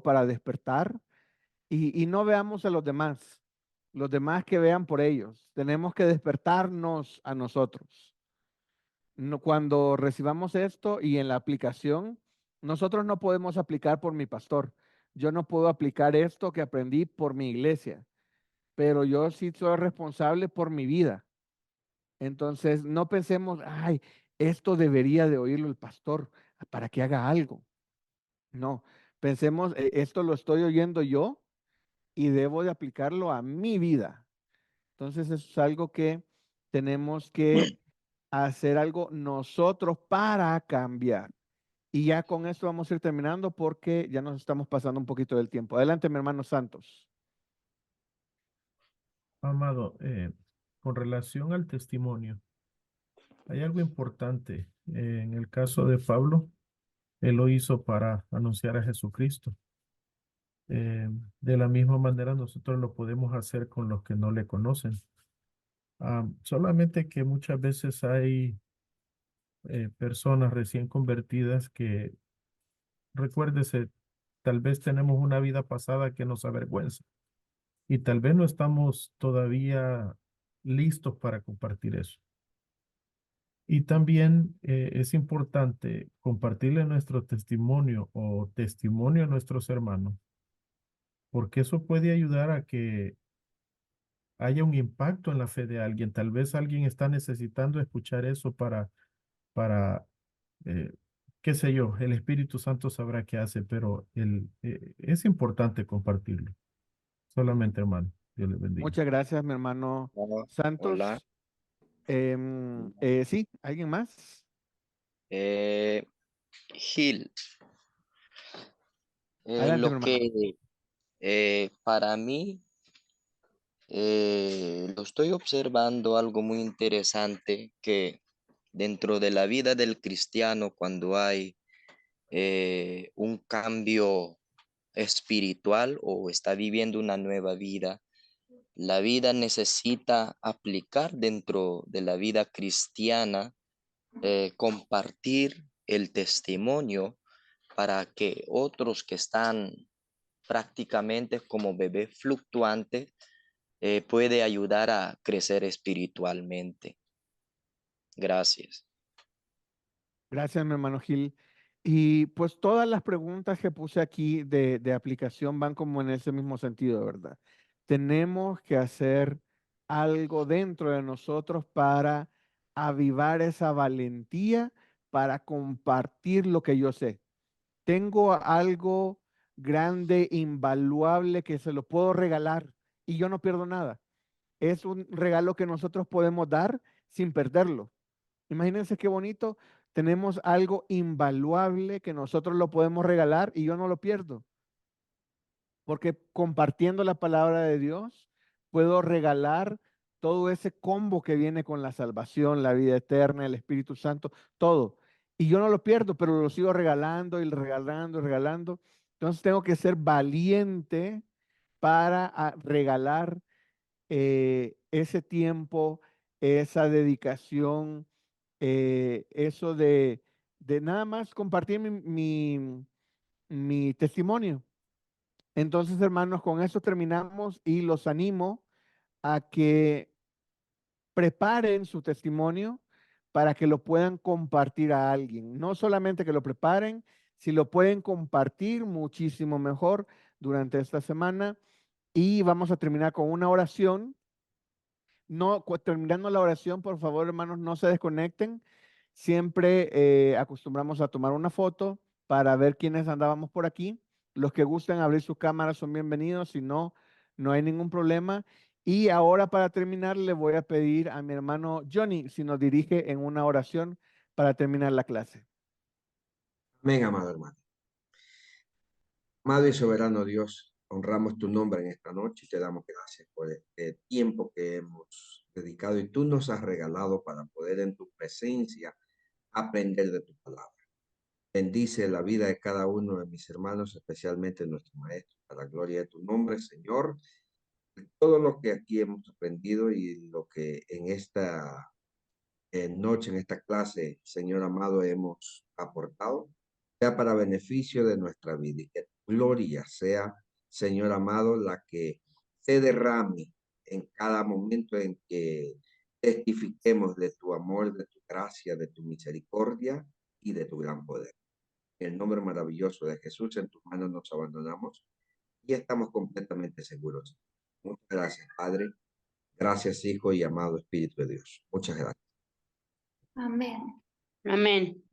para despertar y no veamos a los demás que vean por ellos. Tenemos que despertarnos a nosotros. Cuando recibamos esto y en la aplicación, nosotros no podemos aplicar por mi pastor. Yo no puedo aplicar esto que aprendí por mi iglesia, pero yo sí soy responsable por mi vida. Entonces, no pensemos, ay, esto debería de oírlo el pastor para que haga algo. No, pensemos, esto lo estoy oyendo yo y debo de aplicarlo a mi vida. Entonces, eso es algo que tenemos que hacer algo nosotros para cambiar. Y ya con esto vamos a ir terminando porque ya nos estamos pasando un poquito del tiempo. Adelante, mi hermano Santos. Amado, con relación al testimonio, hay algo importante. En el caso de Pablo, él lo hizo para anunciar a Jesucristo. De la misma manera, nosotros lo podemos hacer con los que no le conocen. Solamente que muchas veces hay personas recién convertidas que, recuérdese, tal vez tenemos una vida pasada que nos avergüenza y tal vez no estamos todavía listos para compartir eso. Y también es importante compartirle nuestro testimonio o testimonio a nuestros hermanos, porque eso puede ayudar a que haya un impacto en la fe de alguien. Tal vez alguien está necesitando escuchar eso para qué sé yo, el Espíritu Santo sabrá qué hace, pero es importante compartirlo. Solamente, hermano, Dios le bendiga. Muchas gracias, mi hermano Santos. Hola. Sí, ¿alguien más? Gil, Adelante, mi lo hermano. que para mí lo estoy observando algo muy interesante que dentro de la vida del cristiano cuando hay un cambio espiritual o está viviendo una nueva vida, la vida necesita aplicar dentro de la vida cristiana, compartir el testimonio para que otros que están prácticamente como bebés fluctuantes puede ayudar a crecer espiritualmente. Gracias. Gracias, mi hermano Gil. Y pues todas las preguntas que puse aquí de aplicación van como en ese mismo sentido, ¿verdad? Tenemos que hacer algo dentro de nosotros para avivar esa valentía, para compartir lo que yo sé. Tengo algo grande, invaluable, que se lo puedo regalar y yo no pierdo nada. Es un regalo que nosotros podemos dar sin perderlo. Imagínense qué bonito. Tenemos algo invaluable que nosotros lo podemos regalar y yo no lo pierdo. Porque compartiendo la palabra de Dios, puedo regalar todo ese combo que viene con la salvación, la vida eterna, el Espíritu Santo, todo. Y yo no lo pierdo, pero lo sigo regalando y regalando y regalando. Entonces tengo que ser valiente para regalar ese tiempo, esa dedicación, eso de nada más compartir mi testimonio. Entonces, hermanos, con eso terminamos y los animo a que preparen su testimonio para que lo puedan compartir a alguien. No solamente que lo preparen, si lo pueden compartir muchísimo mejor durante esta semana. Y vamos a terminar con una oración. No, terminando la oración, por favor, hermanos, no se desconecten. Siempre acostumbramos a tomar una foto para ver quiénes andábamos por aquí. Los que gusten abrir sus cámaras son bienvenidos, si no, no hay ningún problema. Y ahora para terminar le voy a pedir a mi hermano Johnny si nos dirige en una oración para terminar la clase. Amén, amado hermano. Amado y soberano Dios, honramos tu nombre en esta noche y te damos gracias por este tiempo que hemos dedicado y tú nos has regalado para poder en tu presencia aprender de tu palabra. Bendice la vida de cada uno de mis hermanos, especialmente nuestro maestro, para la gloria de tu nombre, Señor. Todo lo que aquí hemos aprendido y lo que en esta noche, en esta clase, Señor amado, hemos aportado, sea para beneficio de nuestra vida y que tu gloria sea, Señor amado, la que se derrame en cada momento en que testifiquemos de tu amor, de tu gracia, de tu misericordia y de tu gran poder. En el nombre maravilloso de Jesús, en tus manos nos abandonamos y estamos completamente seguros. Muchas gracias, Padre. Gracias, Hijo y amado Espíritu de Dios. Muchas gracias. Amén. Amén.